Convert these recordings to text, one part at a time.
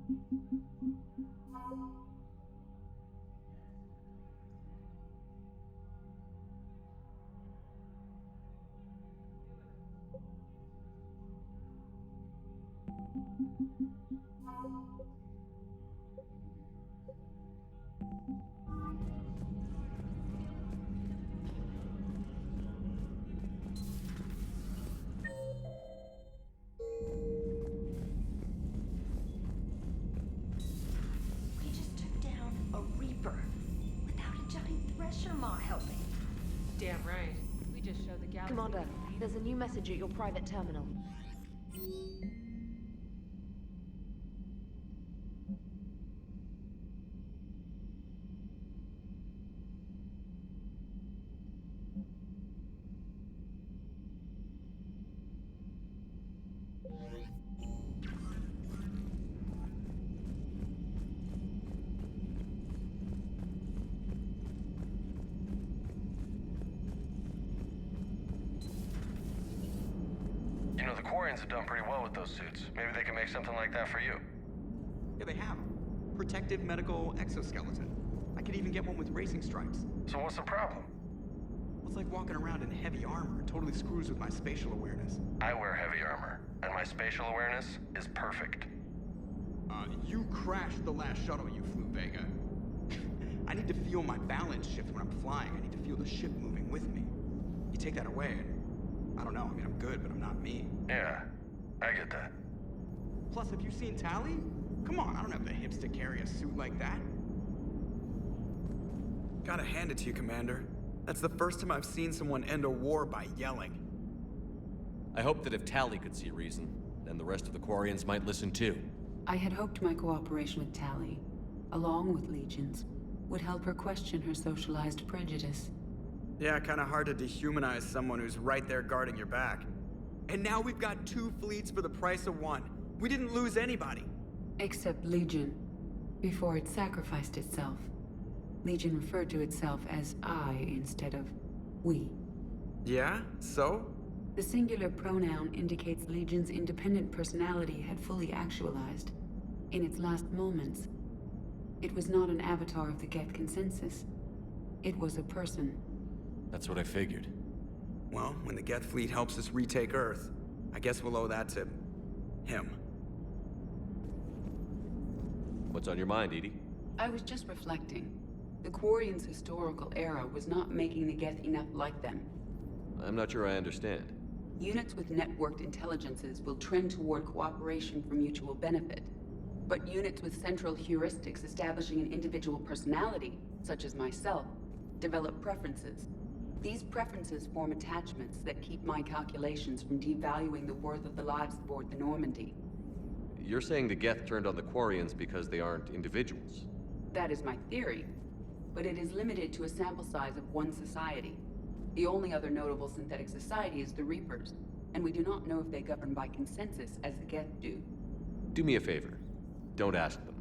We just took down a Reaper without a giant thresher maw helping. Damn right. We just showed the galaxy. Commander, there's a new message at your private terminal. You know, the Quarians have done pretty well with those suits. Maybe they can make something like that for you. Yeah, they have. Protective medical exoskeleton. I could even get one with racing stripes. So what's the problem? It's like walking around in heavy armor. It totally screws with my spatial awareness. I wear heavy armor, and my spatial awareness is perfect. You crashed the last shuttle you flew, Vega. I need to feel my balance shift when I'm flying. I need to feel the ship moving with me. You take that away, and I don't know. I mean, I'm good, but I'm not me. Yeah, I get that. Plus, have you seen Tally? Come on, I don't have the hips to carry a suit like that. Gotta hand it to you, Commander. That's the first time I've seen someone end a war by yelling. I hope that if Tally could see reason, then the rest of the Quarians might listen too. I had hoped my cooperation with Tally, along with Legions, would help her question her socialized prejudice. Yeah, kinda hard to dehumanize someone who's right there guarding your back. And now we've got 2 fleets for the price of 1. We didn't lose anybody. Except Legion, before it sacrificed itself. Legion referred to itself as I instead of we. Yeah? So? The singular pronoun indicates Legion's independent personality had fully actualized. In its last moments, it was not an avatar of the Geth consensus. It was a person. That's what I figured. Well, when the Geth fleet helps us retake Earth, I guess we'll owe that to him. What's on your mind, Edie? I was just reflecting. The Quarians' historical era was not making the Geth enough like them. I'm not sure I understand. Units with networked intelligences will trend toward cooperation for mutual benefit. But units with central heuristics establishing an individual personality, such as myself, develop preferences. These preferences form attachments that keep my calculations from devaluing the worth of the lives aboard the Normandy. You're saying the Geth turned on the Quarians because they aren't individuals? That is my theory, but it is limited to a sample size of one society. The only other notable synthetic society is the Reapers, and we do not know if they govern by consensus as the Geth do. Do me a favor. Don't ask them.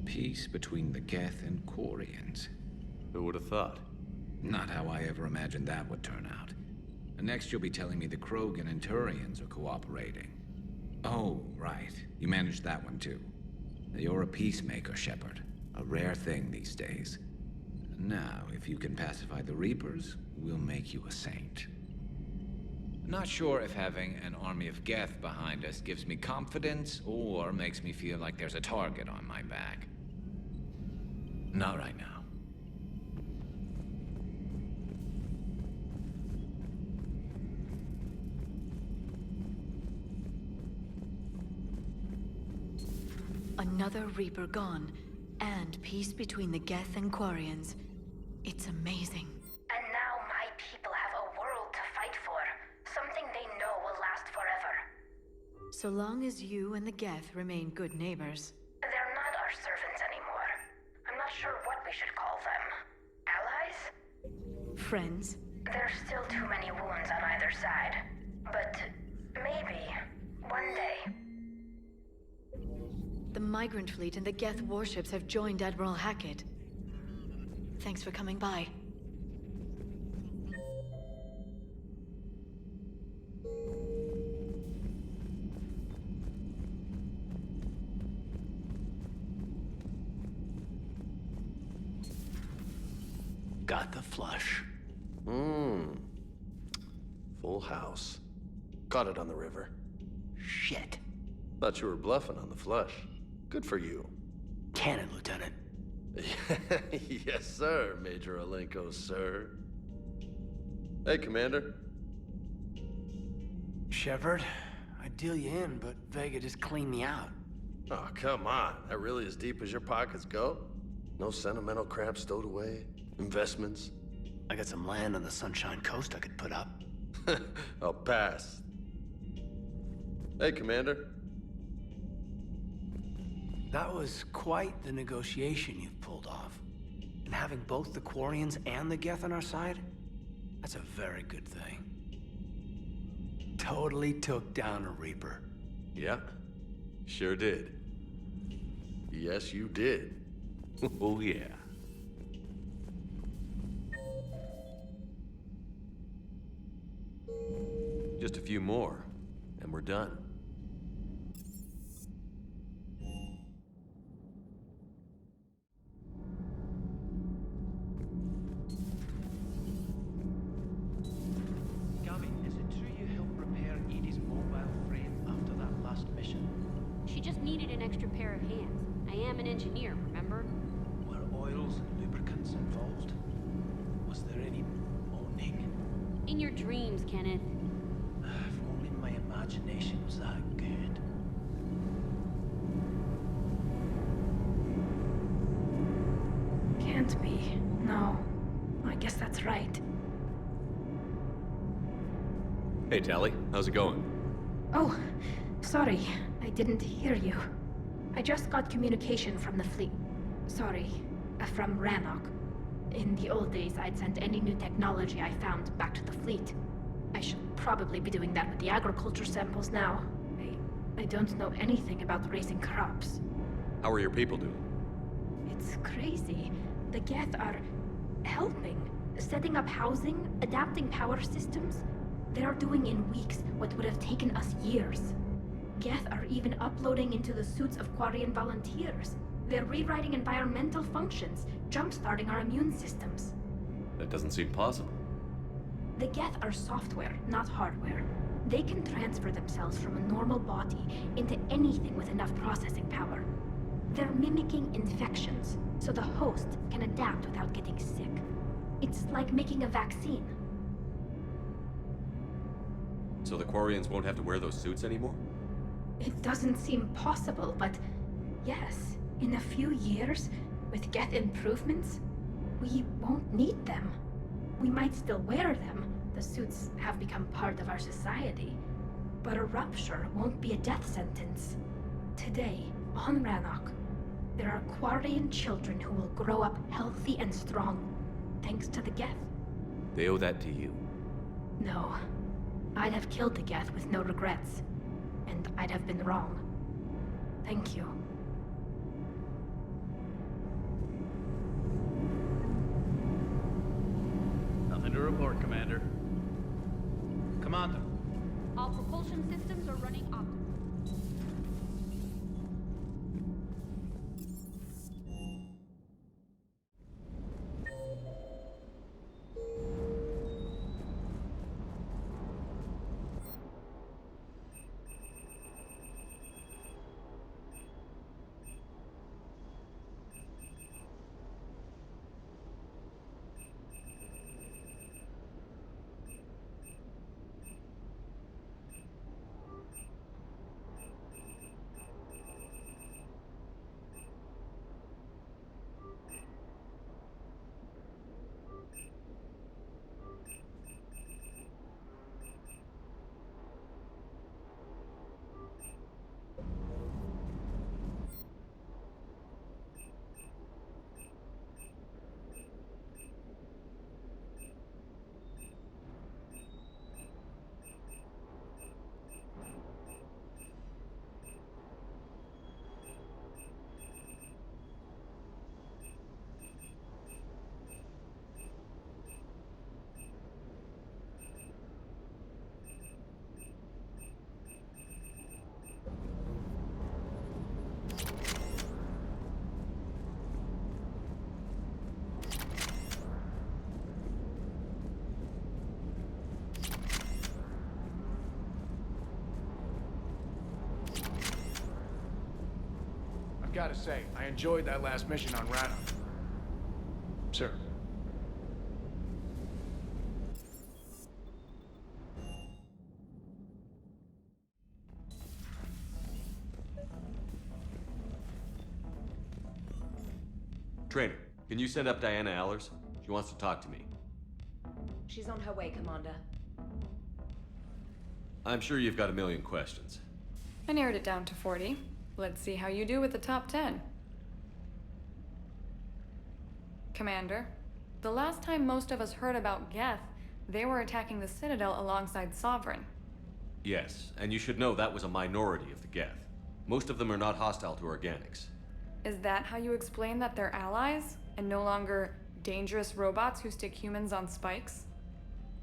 Peace between the Geth and Quarians. Who would have thought? Not how I ever imagined that would turn out. And next you'll be telling me the Krogan and Turians are cooperating. Oh, right. You managed that one too. You're a peacemaker, Shepard. A rare thing these days. Now, if you can pacify the Reapers, we'll make you a saint. Not sure if having an army of Geth behind us gives me confidence or makes me feel like there's a target on my back. Not right now. Another Reaper gone, and peace between the Geth and Quarians. It's amazing. And now my people have a world to fight for. Something they know will last forever. So long as you and the Geth remain good neighbors. They're not our servants anymore. I'm not sure what we should call them. Allies? Friends? There's still too many wounds on either side. But maybe one day. The Migrant Fleet and the Geth warships have joined Admiral Hackett. Thanks for coming by. Got the flush. Full house. Caught it on the river. Shit. Thought you were bluffing on the flush. Good for you. Cannon, Lieutenant. Yes, sir, Major Alenko, sir. Hey, Commander. Shepard, I'd deal you in, but Vega just cleaned me out. Oh, come on. That really as deep as your pockets go? No sentimental crap stowed away? Investments? I got some land on the Sunshine Coast I could put up. I'll pass. Hey, Commander. That was quite the negotiation you've pulled off. And having both the Quarians and the Geth on our side, that's a very good thing. Totally took down a Reaper. Yeah, sure did. Yes, you did. Oh, yeah. Just a few more, and we're done. Gabby, is it true you helped repair Edie's mobile frame after that last mission? She just needed an extra pair of hands. I am an engineer, remember? Were oils and lubricants involved? Was there any moaning? In your dreams, Kenneth. If only my imagination was that good. Can't be. No. I guess that's right. Hey, Tally, how's it going? Oh, sorry. I didn't hear you. I just got communication from the fleet. Sorry, from Rannoch. In the old days, I'd send any new technology I found back to the fleet. I should probably be doing that with the agriculture samples now. I don't know anything about raising crops. How are your people doing? It's crazy. The Geth are helping. Setting up housing, adapting power systems. They are doing in weeks what would have taken us years. Geth are even uploading into the suits of Quarian volunteers. They're rewriting environmental functions, jump-starting our immune systems. That doesn't seem possible. The Geth are software, not hardware. They can transfer themselves from a normal body into anything with enough processing power. They're mimicking infections, so the host can adapt without getting sick. It's like making a vaccine. So the Quarians won't have to wear those suits anymore? It doesn't seem possible, but yes, in a few years, with Geth improvements, we won't need them. We might still wear them. The suits have become part of our society. But a rupture won't be a death sentence. Today, on Rannoch, there are Quarian children who will grow up healthy and strong, thanks to the Geth. They owe that to you. No. I'd have killed the Geth with no regrets. And I'd have been wrong. Thank you. Nothing to report, Commander. Commander. All propulsion systems are running optimally. Gotta say, I enjoyed that last mission on Rana. Sir. Trainer, can you send up Diana Allers? She wants to talk to me. She's on her way, Commander. I'm sure you've got a million questions. I narrowed it down to 40. Let's see how you do with the top 10. Commander, the last time most of us heard about Geth, they were attacking the Citadel alongside Sovereign. Yes, and you should know that was a minority of the Geth. Most of them are not hostile to organics. Is that how you explain that they're allies, and no longer dangerous robots who stick humans on spikes?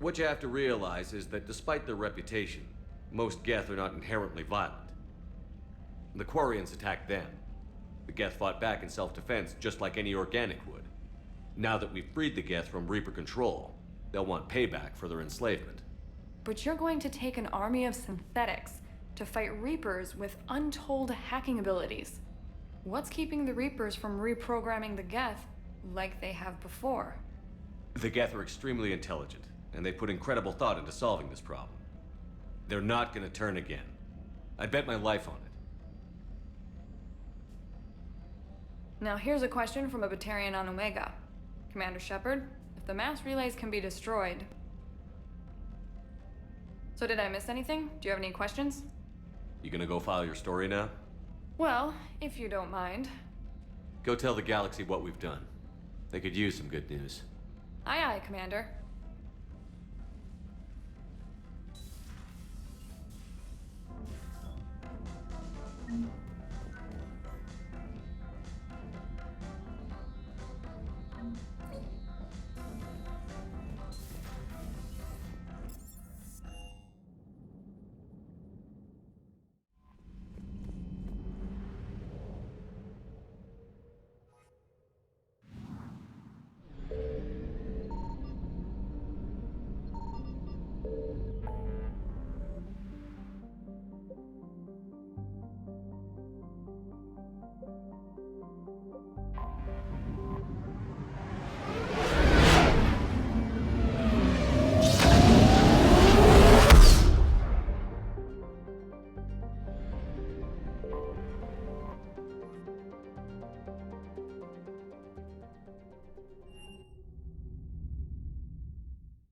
What you have to realize is that despite their reputation, most Geth are not inherently violent. The Quarians attacked them. The Geth fought back in self-defense just like any organic would. Now that we've freed the Geth from Reaper control, they'll want payback for their enslavement. But you're going to take an army of synthetics to fight Reapers with untold hacking abilities. What's keeping the Reapers from reprogramming the Geth like they have before? The Geth are extremely intelligent, and they put incredible thought into solving this problem. They're not gonna turn again. I'd bet my life on it. Now here's a question from a Batarian on Omega. Commander Shepard, if the mass relays can be destroyed... So did I miss anything? Do you have any questions? You gonna go file your story now? Well, if you don't mind. Go tell the galaxy what we've done. They could use some good news. Aye aye, Commander.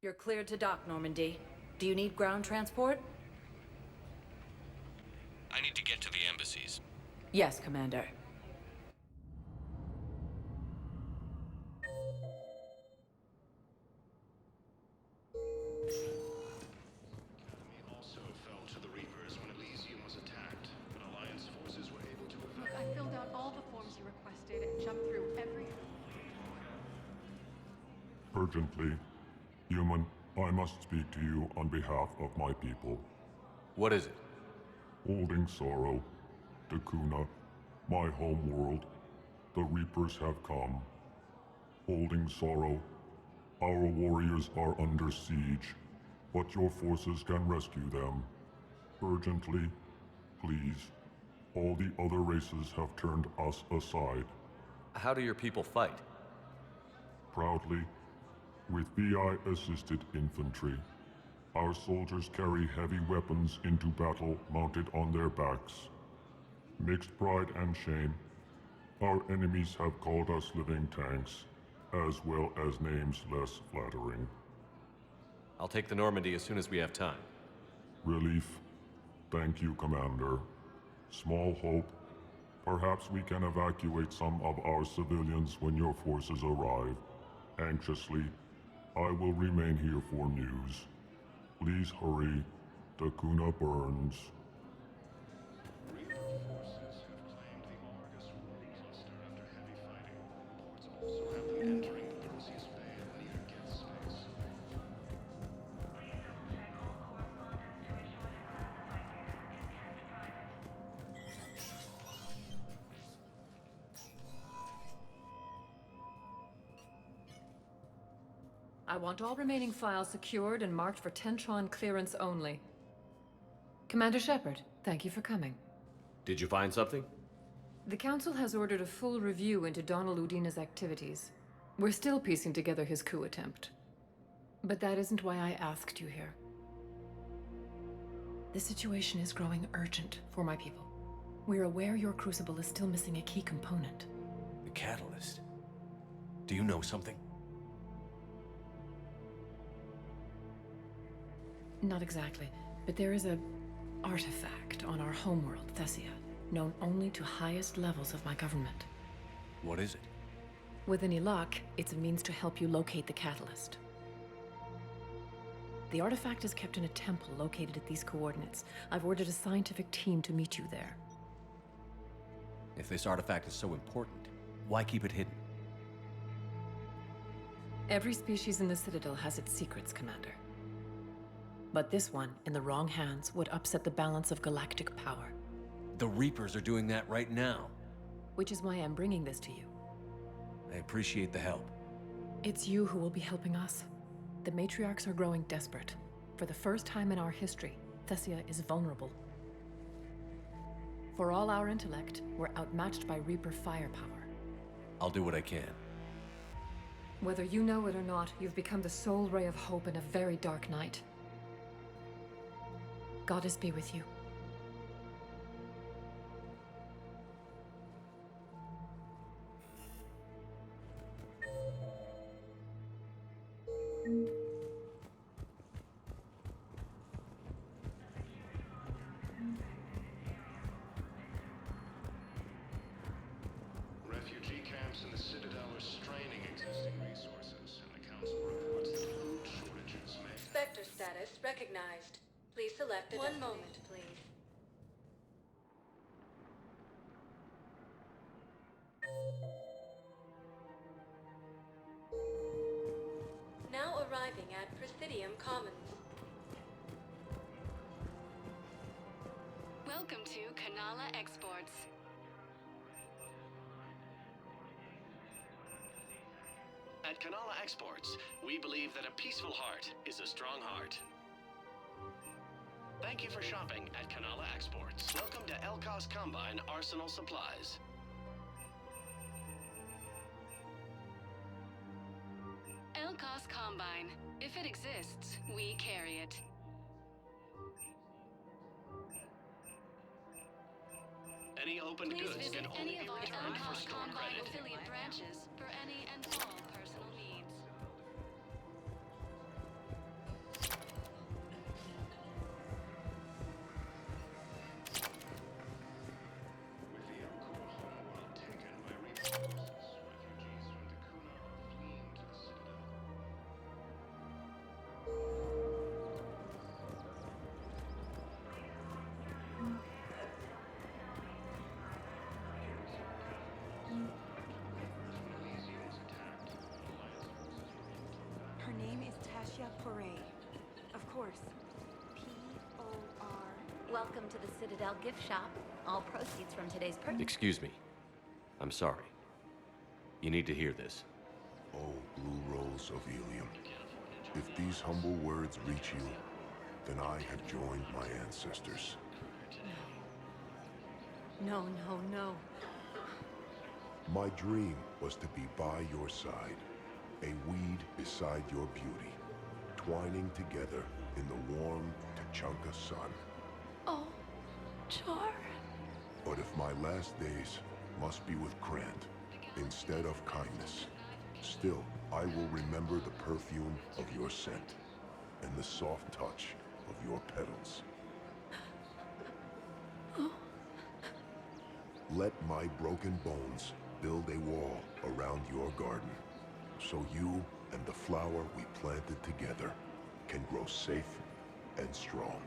You're cleared to dock, Normandy. Do you need ground transport? I need to get to the embassies. Yes, Commander. Also fell to the Reapers when Elysium was attacked, but Alliance forces were able to Look, I filled out all the forms you requested and jumped through every... Urgently. Human, I must speak to you on behalf of my people. What is it? Holding sorrow. Dakuna, my home world. The Reapers have come. Holding sorrow. Our warriors are under siege, but your forces can rescue them. Urgently, please. All the other races have turned us aside. How do your people fight? Proudly, with VI-assisted infantry. Our soldiers carry heavy weapons into battle mounted on their backs. Mixed pride and shame, our enemies have called us living tanks, as well as names less flattering. I'll take the Normandy as soon as we have time. Relief. Thank you, Commander. Small hope. Perhaps we can evacuate some of our civilians when your forces arrive. Anxiously, I will remain here for news. Please hurry. Dakuna burns. forces have claimed the Argus world cluster after heavy fighting. Reports also have them entering the Perseus Bay near Geth space. I want all remaining files secured and marked for Tentron clearance only. Commander Shepard, thank you for coming. Did you find something? The Council has ordered a full review into Donald Udina's activities. We're still piecing together his coup attempt. But that isn't why I asked you here. The situation is growing urgent for my people. We're aware your crucible is still missing a key component. The catalyst. Do you know something? Not exactly, but there is a artifact on our homeworld, Thessia, known only to highest levels of my government. What is it? With any luck, it's a means to help you locate the catalyst. The artifact is kept in a temple located at these coordinates. I've ordered a scientific team to meet you there. If this artifact is so important, why keep it hidden? Every species in the Citadel has its secrets, Commander. But this one, in the wrong hands, would upset the balance of galactic power. The Reapers are doing that right now. Which is why I'm bringing this to you. I appreciate the help. It's you who will be helping us. The matriarchs are growing desperate. For the first time in our history, Thessia is vulnerable. For all our intellect, we're outmatched by Reaper firepower. I'll do what I can. Whether you know it or not, you've become the sole ray of hope in a very dark night. Goddess be with you. Refugee camps in the Citadel are straining existing resources, and the Council reports that food shortages may... Spectre status recognized. Please select a... One moment, please. Now arriving at Presidium Commons. Welcome to Kanala Exports. At Kanala Exports, we believe that a peaceful heart is a strong heart. Thank you for shopping at Kanala Exports. Welcome to Elkos Combine Arsenal Supplies. Elkos Combine. If it exists, we carry it. Any opened Please goods visit can only any be of our returned for Elkos store Combine credit. affiliate branches for any and all personal needs. With the Elcor homeworld taken by Reaper forces, refugees from Dakuna are fleeing to the Citadel. Her name is Thessia. Of course. P-O-R... Welcome to the Citadel gift shop. All proceeds from today's purchase. Excuse me. I'm sorry. You need to hear this. Oh, blue rose of Ilium. If these humble words reach you, then I have joined my ancestors. No, no, no. My dream was to be by your side, a weed beside your beauty, twining together in the warm Tachanka sun. Oh, Char. But if my last days must be with Krant instead of kindness, still I will remember the perfume of your scent and the soft touch of your petals. Oh. Let my broken bones build a wall around your garden, so you and the flower we planted together can grow safe and strong.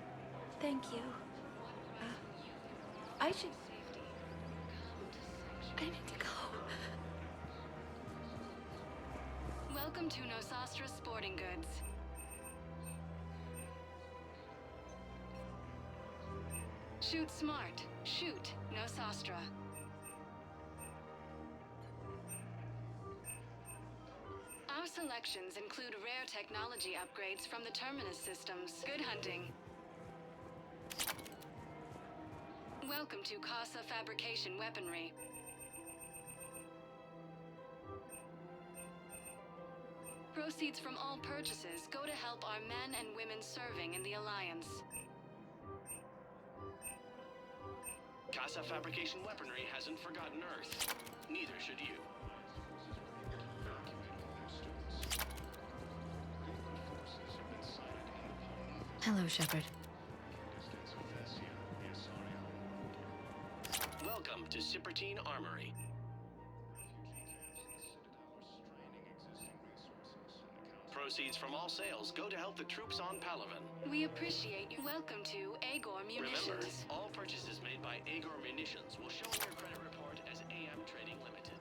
Thank you. I should... I need to go. Welcome to Nosastra Sporting Goods. Shoot smart. Shoot Nosastra. Our selections include rare technology upgrades from the Terminus systems. Good hunting. Welcome to Casa Fabrication Weaponry. Proceeds from all purchases go to help our men and women serving in the Alliance. Casa Fabrication Weaponry hasn't forgotten Earth. Neither should you. Hello, Shepard. Welcome to Cypertine Armory. Proceeds from all sales go to help the troops on Palaven. We appreciate you. Welcome to Agor Munitions. Remember, all purchases made by Agor Munitions will show in your credit report as AM Trading Limited.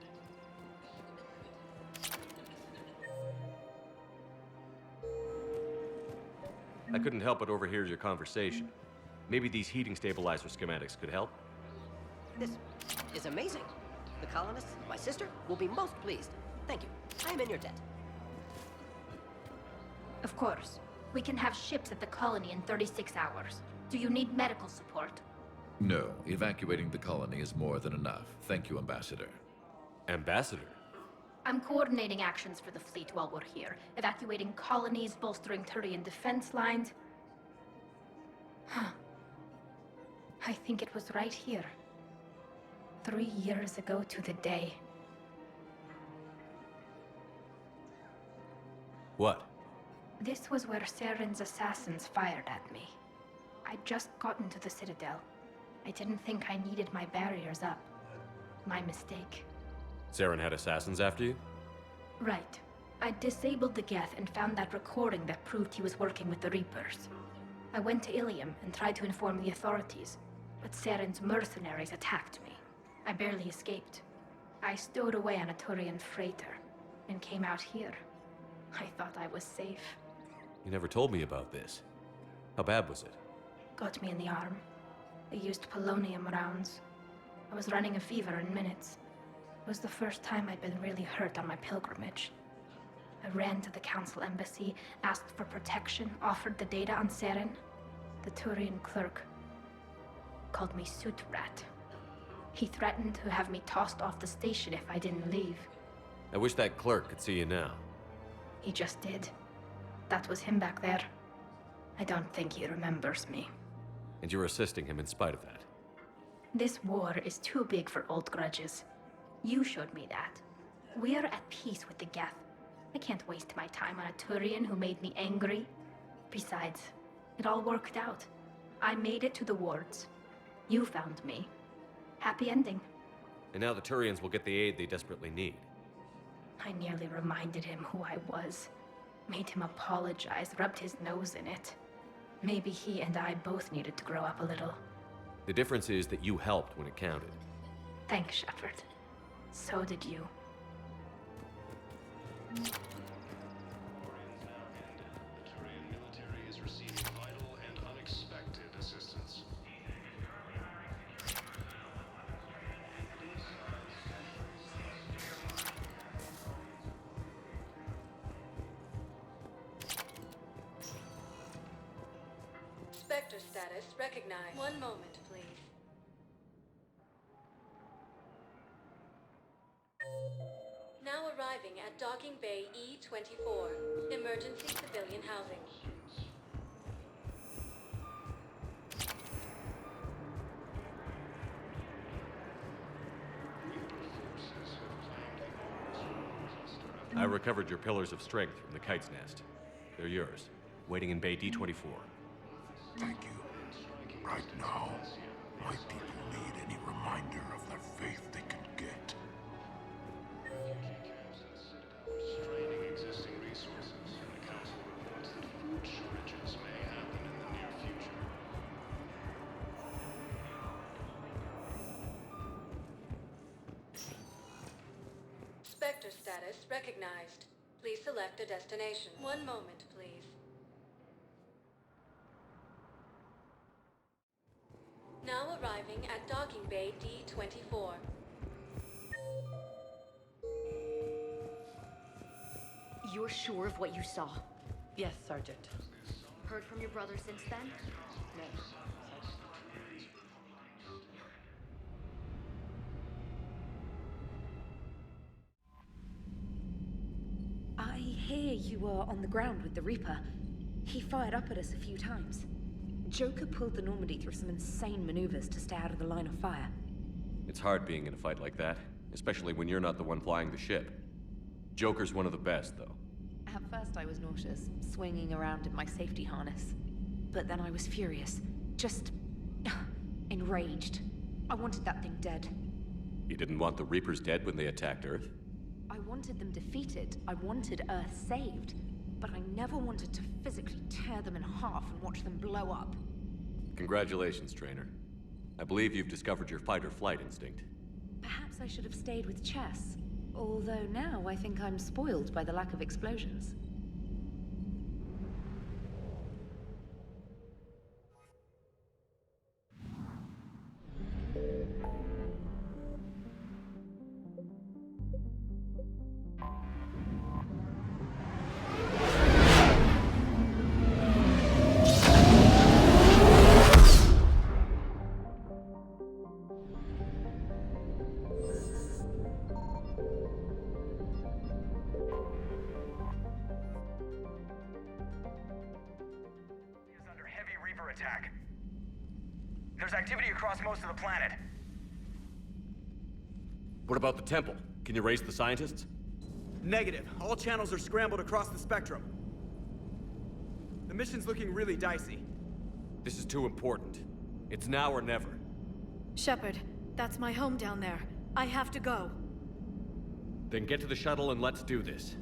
I couldn't help but overhear your conversation. Maybe these heating stabilizer schematics could help? This is amazing. The colonists, my sister, will be most pleased. Thank you. I am in your debt. Of course. We can have ships at the colony in 36 hours. Do you need medical support? No, evacuating the colony is more than enough. Thank you, Ambassador. Ambassador? I'm coordinating actions for the fleet while we're here. Evacuating colonies, bolstering Turian defense lines. Huh. I think it was right here. 3 years ago to the day. What? This was where Saren's assassins fired at me. I'd just gotten to the Citadel. I didn't think I needed my barriers up. My mistake. Saren had assassins after you? Right. I disabled the Geth and found that recording that proved he was working with the Reapers. I went to Ilium and tried to inform the authorities, but Saren's mercenaries attacked me. I barely escaped. I stowed away on a Turian freighter and came out here. I thought I was safe. You never told me about this. How bad was it? Got me in the arm. They used polonium rounds. I was running a fever in minutes. It was the first time I'd been really hurt on my pilgrimage. I ran to the Council embassy, asked for protection, offered the data on Saren. The Turian clerk called me Soot Rat. He threatened to have me tossed off the station if I didn't leave. I wish that clerk could see you now. He just did. That was him back there. I don't think he remembers me. And you're assisting him in spite of that. This war is too big for old grudges. You showed me that. We're at peace with the Geth. I can't waste my time on a Turian who made me angry. Besides, it all worked out. I made it to the wards. You found me. Happy ending. And now the Turians will get the aid they desperately need. I nearly reminded him who I was. Made him apologize, rubbed his nose in it. Maybe he and I both needed to grow up a little. The difference is that you helped when it counted. Thanks, Shepard. So did you. The Turian military is receiving vital and unexpected assistance. Spectre status recognized. One moment, please. Now arriving at Docking Bay E-24. Emergency civilian housing. I recovered your pillars of strength from the kite's nest. They're yours, waiting in Bay D-24. Thank you. Right now, my people need any reminder of their faith they can get. Straining existing resources, and the Council reports that food shortages may happen in the near future. Spectre status recognized. Please select a destination. One moment, please. Now arriving at Docking Bay D-24. You're sure of what you saw? Yes, Sergeant. Heard from your brother since then? No. hear you were on the ground with the Reaper. He fired up at us a few times. Joker pulled the Normandy through some insane maneuvers to stay out of the line of fire. It's hard being in a fight like that, especially when you're not the one flying the ship. Joker's one of the best, though. At first I was nauseous, swinging around in my safety harness. But then I was furious. Just... enraged. I wanted that thing dead. You didn't want the Reapers dead when they attacked Earth? I wanted them defeated. I wanted Earth saved. But I never wanted to physically tear them in half and watch them blow up. Congratulations, Trainer. I believe you've discovered your fight-or-flight instinct. Perhaps I should have stayed with chess. Although now I think I'm spoiled by the lack of explosions. Attack. There's activity across most of the planet. What about the temple? Can you raise the scientists? Negative. All channels are scrambled across the spectrum. The mission's looking really dicey. This is too important. It's now or never. Shepard, that's my home down there. I have to go. Then get to the shuttle and let's do this.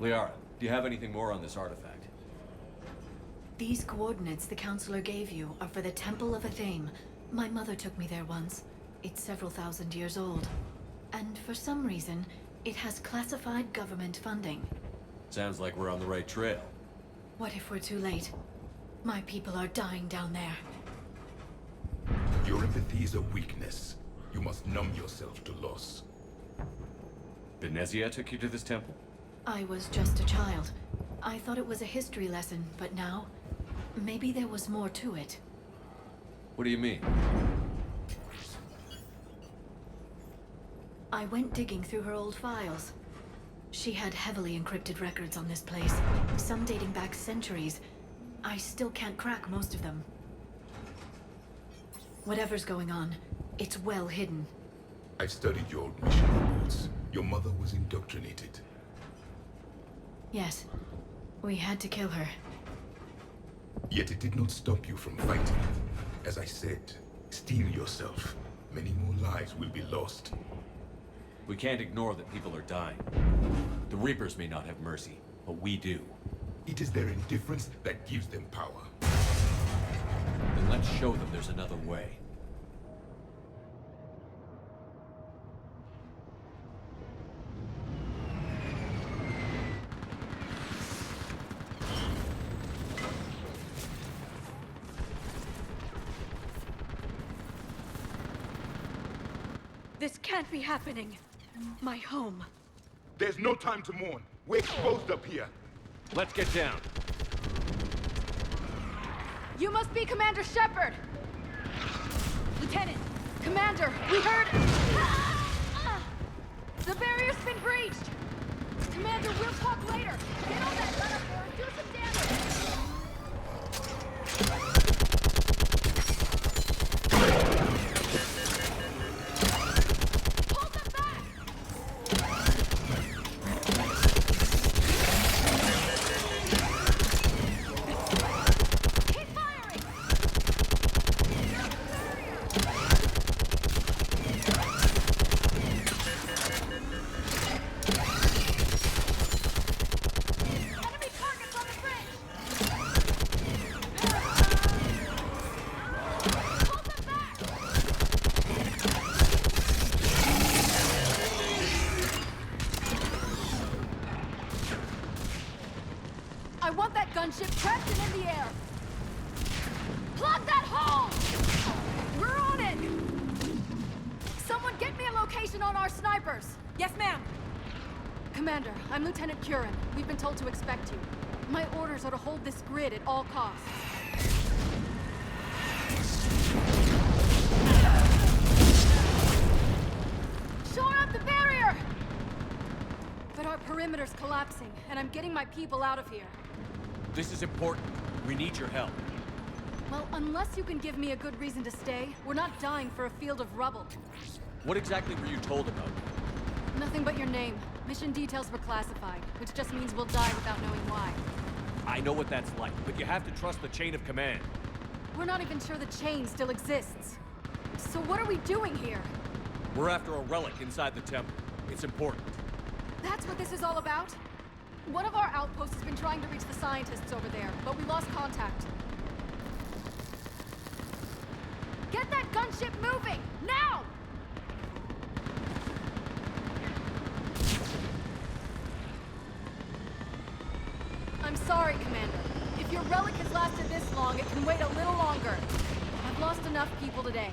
Liara, do you have anything more on this artifact? These coordinates the Counselor gave you are for the Temple of Athame. My mother took me there once. It's several thousand years old. And for some reason, it has classified government funding. Sounds like we're on the right trail. What if we're too late? My people are dying down there. Your empathy is a weakness. You must numb yourself to loss. Thessia took you to this temple? I was just a child. I thought it was a history lesson, but now, maybe there was more to it. What do you mean? I went digging through her old files. She had heavily encrypted records on this place, some dating back centuries. I still can't crack most of them. Whatever's going on, it's well hidden. I've studied your old mission reports. Your mother was indoctrinated. Yes, we had to kill her. Yet it did not stop you from fighting. As I said, steel yourself. Many more lives will be lost. We can't ignore that people are dying. The Reapers may not have mercy, but we do. It is their indifference that gives them power. Then let's show them there's another way. This can't be happening. My home. There's no time to mourn. We're exposed up here. Let's get down. You must be Commander Shepard! Lieutenant! Commander! We heard... The barrier's been breached! Commander, we'll talk later! Get on that ladder and do some damage! I want that gunship trapped and in the air! Plug that hole! We're on it! Someone get me a location on our snipers! Yes, ma'am! Commander, I'm Lieutenant Curran. We've been told to expect you. My orders are to hold this grid at all costs. Shore up the barrier! But our perimeter's collapsing, and I'm getting my people out of here. This is important. We need your help. Well, unless you can give me a good reason to stay, we're not dying for a field of rubble. What exactly were you told about me? Nothing but your name. Mission details were classified, which just means we'll die without knowing why. I know what that's like, but you have to trust the chain of command. We're not even sure the chain still exists. So what are we doing here? We're after a relic inside the temple. It's important. That's what this is all about? One of our outposts has been trying to reach the scientists over there, but we lost contact. Get that gunship moving! Now! I'm sorry, Commander. If your relic has lasted this long, it can wait a little longer. I've lost enough people today.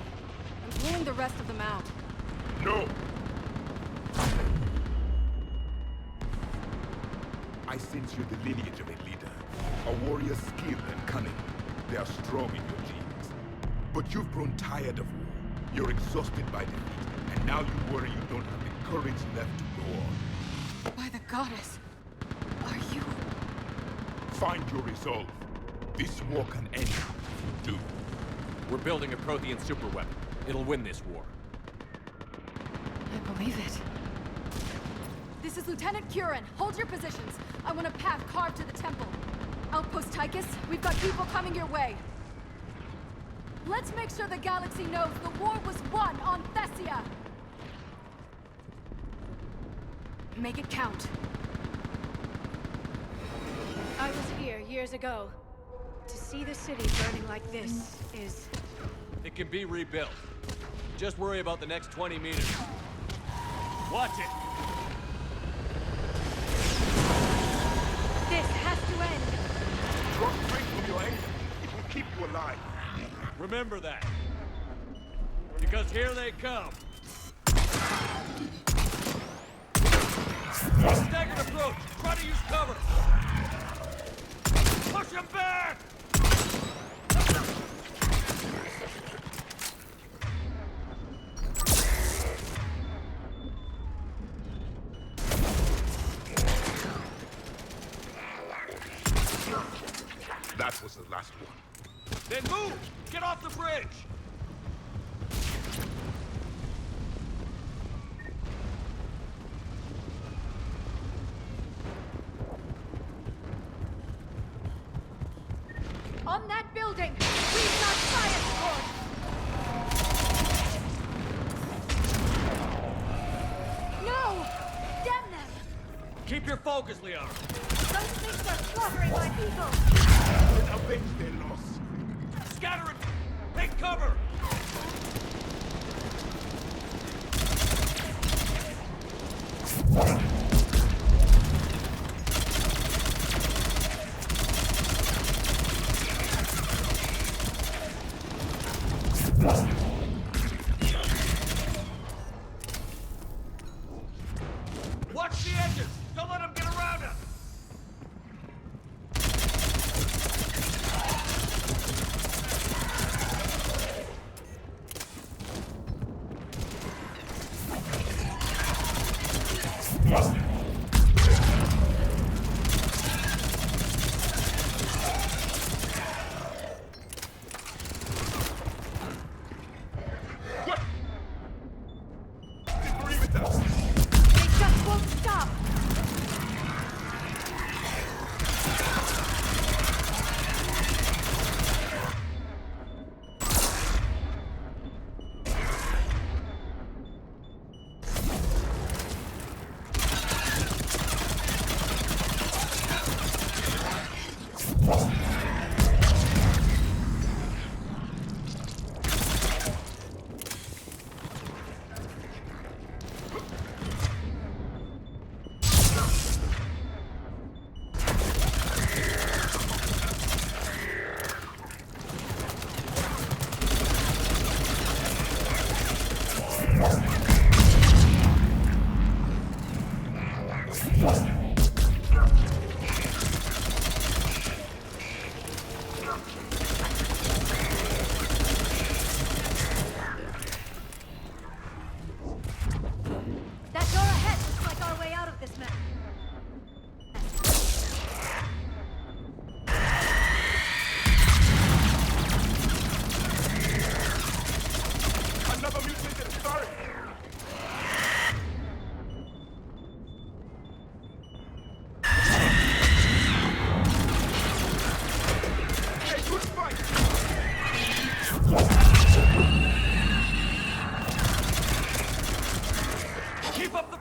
I'm pulling the rest of them out. No! I sense you're the lineage of a leader. A warrior's skill and cunning. They are strong in your genes. But you've grown tired of war. You're exhausted by defeat. And now you worry you don't have the courage left to go on. By the goddess, are you... Find your resolve. This war can end if you do. We're building a Prothean superweapon. It'll win this war. I believe it. This is Lieutenant Curran. Hold your positions. I want a path carved to the temple. Outpost Tychus, we've got people coming your way. Let's make sure the galaxy knows the war was won on Thessia! Make it count. I was here years ago. To see the city burning like this is... It can be rebuilt. Just worry about the next 20 meters. Watch it! This has to end! Draw strength from your anger. It will keep you alive. Remember that. Because here they come. Staggered approach! Try to use cover! Push him back! That was the last one. Then move! Get off the bridge! On that building! We've got science force! No! Damn them! Keep your focus, Leon. Those things are slaughtering my people! Avenge their loss. Scatter it! Take cover! Watch the edges! Don't let them get around us! They just won't stop!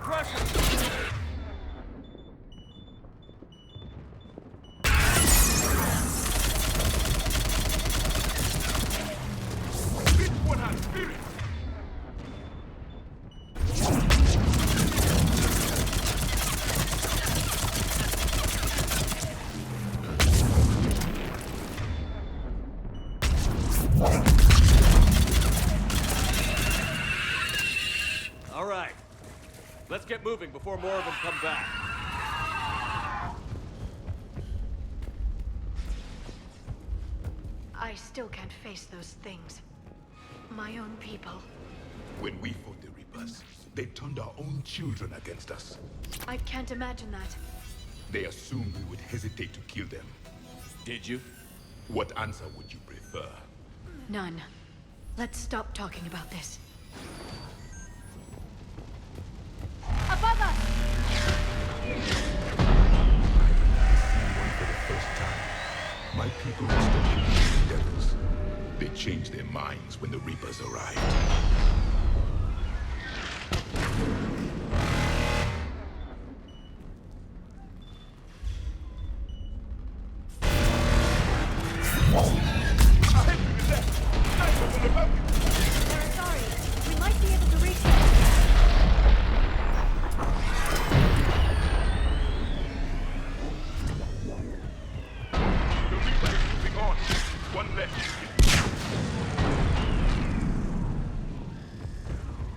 Crush him! This one has spirit! All right. Let's get moving before more of them come back. I still can't face those things. My own people. When we fought the Reapers, they turned our own children against us. I can't imagine that. They assumed we would hesitate to kill them. Did you? What answer would you prefer? None. Let's stop talking about this. Above us! For the first time, my people were studying these devils. They changed their minds when the Reapers arrived. Sorry, we might be able to reach them. The Reaper is moving on. One left.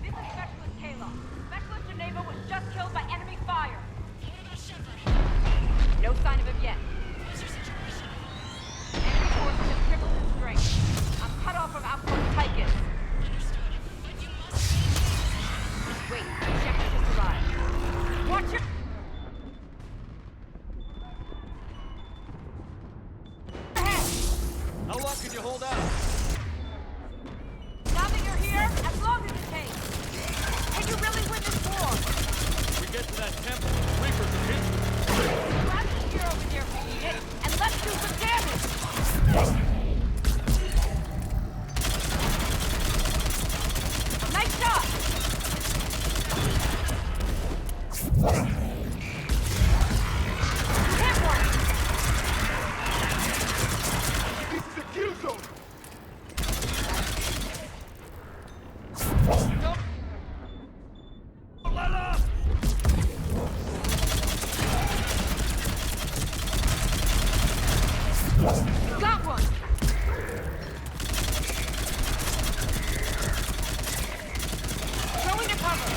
This is Specialist Kayla. Specialist Geneva was just killed by enemy fire. No sign of him yet. Enemy forces have tripled in strength. I'm cut off from outpost Tychus. Wait, Shepard just arrived. Watch your... How long can you hold out? Now that you're here, as long as it takes. Can you really win this war? We get to that temple, Reapers are hit. Grab the gear over there if you need it, and let's do some damage! Nice shot! You hit one! This is a kill zone! Let up! Got one! Throwing to cover!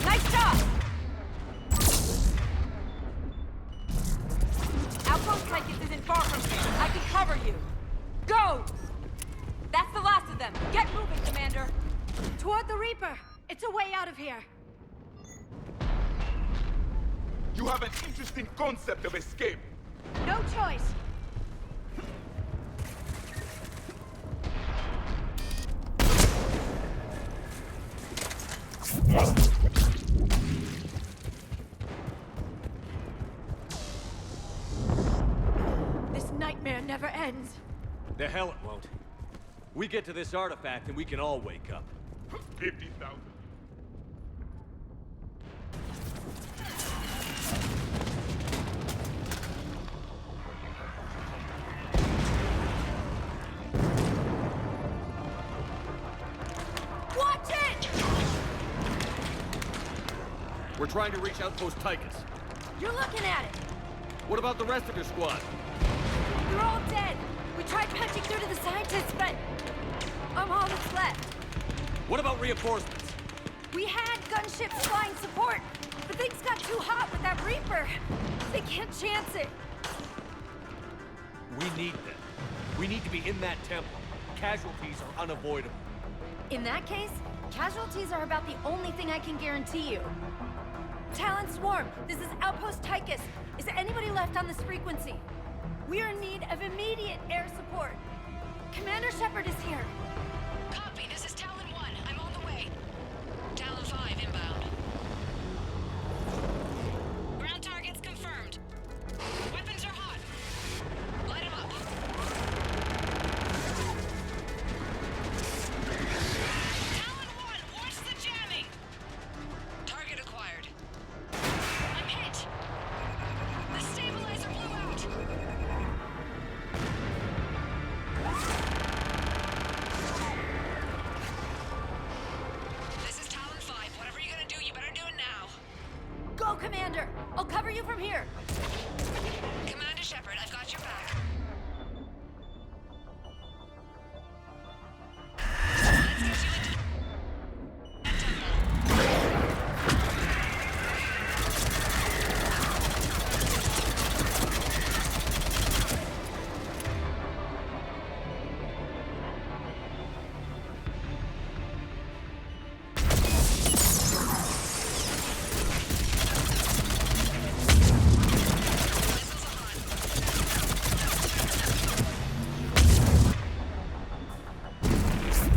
Nice shot! Outpost Tychus isn't far from here. I can cover you. Go! That's the last of them. Get moving, Commander. Toward the Reaper! It's a way out of here! You have an interesting concept of escape. No choice! This nightmare never ends. The hell it won't. We get to this artifact and we can all wake up. 50,000. Watch it! We're trying to reach Outpost Tychus. You're looking at it! What about the rest of your squad? They're all dead! We tried punching through to the scientists, but I'm all that's left. What about reinforcements? We had gunships flying support, but things got too hot with that Reaper. They can't chance it. We need them. We need to be in that temple. Casualties are unavoidable. In that case, casualties are about the only thing I can guarantee you. Talon Swarm, this is Outpost Tychus. Is anybody left on this frequency? We are in need of immediate air support. Commander Shepard is here. Copy, this is Talon 1. I'm on the way. Talon 5 inbound. Ground targets confirmed. Weapons are hot. Light 'em up. Talon I'll cover you from here. Commander Shepard, I've got your back.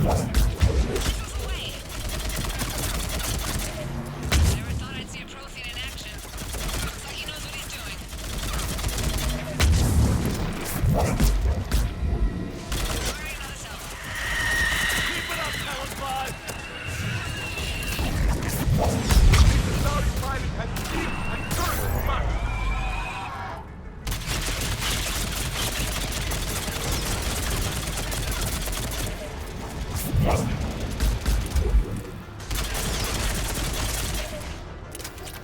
Let's get you into that temple. Never thought I'd see a Prothean in action. Looks like he knows what he's doing. Firing another cell. Keep it up, Talon 5! The Solid pilot has peaked and turret smashed!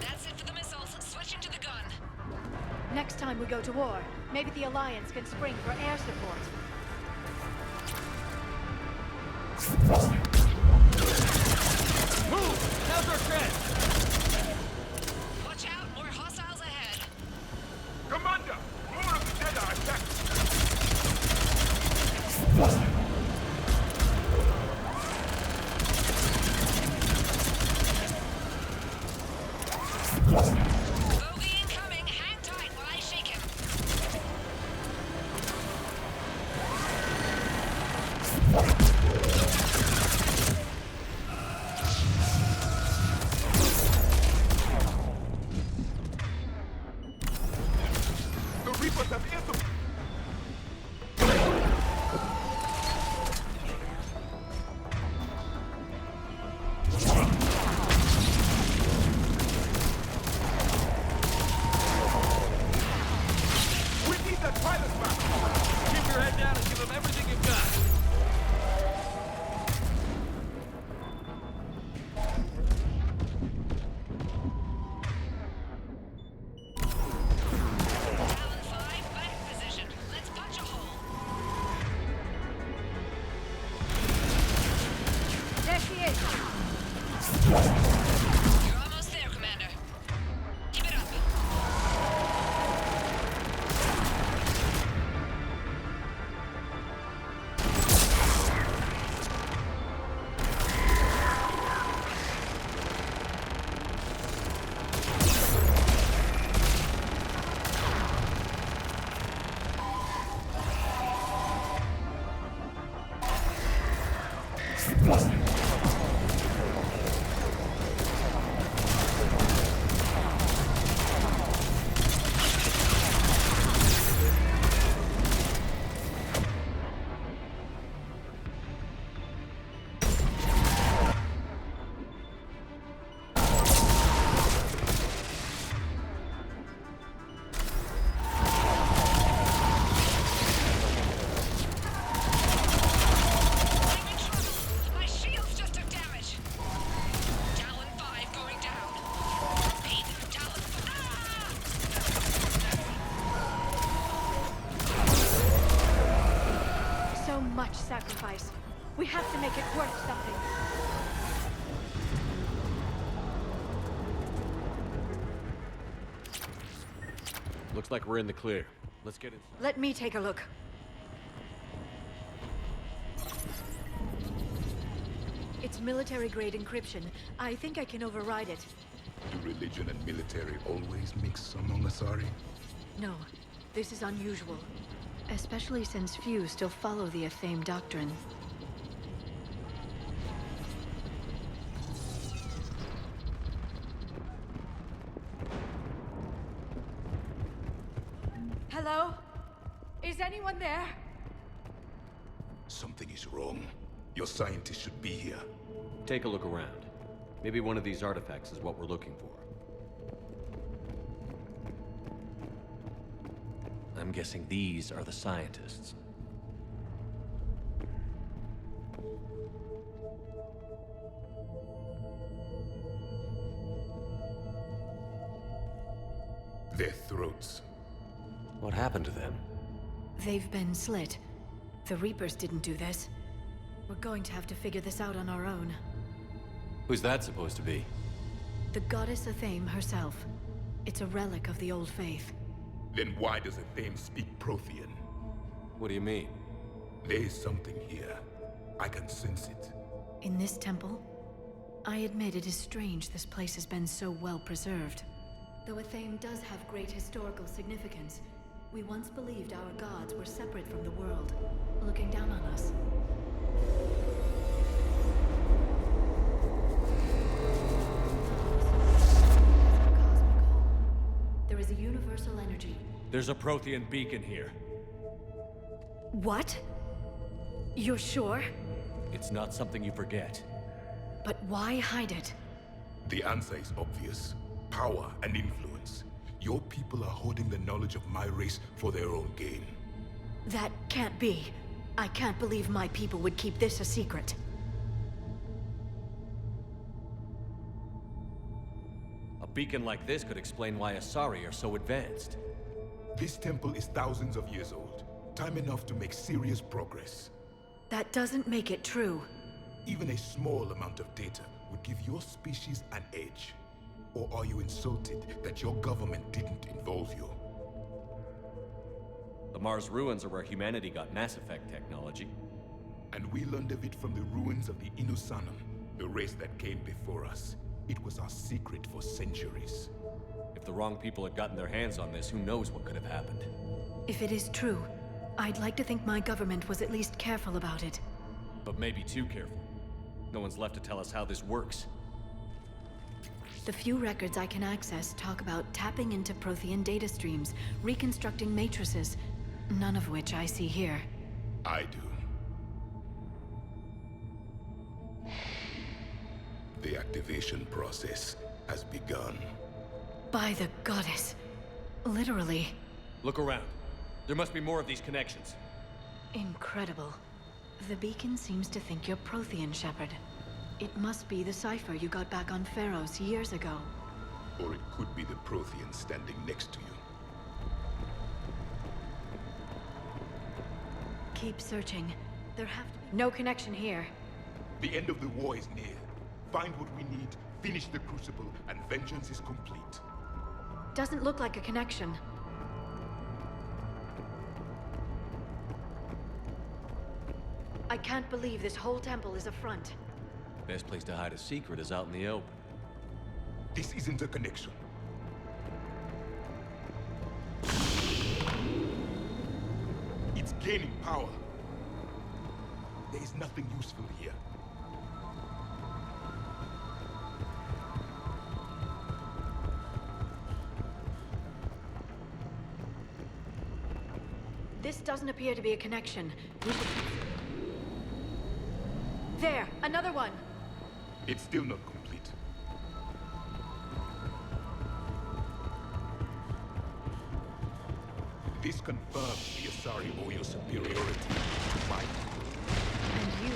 That's it for the missiles. Switching to the gun. Next time we go to war, maybe the Alliance can spring for air support. Move! Now's our chance! Watch out, more hostiles ahead. Commander! More of the dead are attacked! Bogey incoming. Hang tight while I shake him. The Reapers have entered! We need that pilot back! Keep your head down and give them everything you've got. Talon 5, back position. Let's punch a hole. There she is. You're almost there, Commander. Keep it up. I'm in trouble. My shields just took damage. Talon 5 going down. Repeat, Talon 5. So much sacrifice. We have to make it worth something. Looks like we're in the clear. Let's get inside. Let me take a look. It's military-grade encryption. I think I can override it. Do religion and military always mix among Asari? No, this is unusual. Especially since few still follow the Athame doctrine. Hello? Is anyone there? Something is wrong. Your scientists should be here. Take a look around. Maybe one of these artifacts is what we're looking for. I'm guessing these are the scientists. Their throats. What happened to them? They've been slit. The Reapers didn't do this. We're going to have to figure this out on our own. Who's that supposed to be? The goddess Athame herself. It's a relic of the old faith. Then why does Athame speak Prothean? What do you mean? There is something here. I can sense it. In this temple? I admit it is strange this place has been so well preserved. Though Athame does have great historical significance, we once believed our gods were separate from the world, looking down on us. There is a universal energy. There's a Prothean beacon here. What? You're sure? It's not something you forget. But why hide it? The answer is obvious. Power and influence. Your people are hoarding the knowledge of my race for their own gain. That can't be. I can't believe my people would keep this a secret. A beacon like this could explain why Asari are so advanced. This temple is thousands of years old. Time enough to make serious progress. That doesn't make it true. Even a small amount of data would give your species an edge. Or are you insulted that your government didn't involve you? The Mars ruins are where humanity got Mass Effect technology. And we learned of it from the ruins of the Inusanum, the race that came before us. It was our secret for centuries. If the wrong people had gotten their hands on this, who knows what could have happened? If it is true, I'd like to think my government was at least careful about it. But maybe too careful. No one's left to tell us how this works. The few records I can access talk about tapping into Prothean data streams, reconstructing matrices, none of which I see here. I do. The activation process has begun. By the goddess. Literally. Look around. There must be more of these connections. Incredible. The beacon seems to think you're Prothean, Shepard. It must be the cipher you got back on Pharaohs years ago. Or it could be the Prothean standing next to you. Keep searching. There have to be no connection here. The end of the war is near. Find what we need, finish the Crucible, and vengeance is complete. Doesn't look like a connection. I can't believe this whole temple is a front. Best place to hide a secret is out in the open. This isn't a connection. It's gaining power. There is nothing useful here. This doesn't appear to be a connection. There, another one. It's still not complete. This confirms the Asari owe your superiority. Why? And you...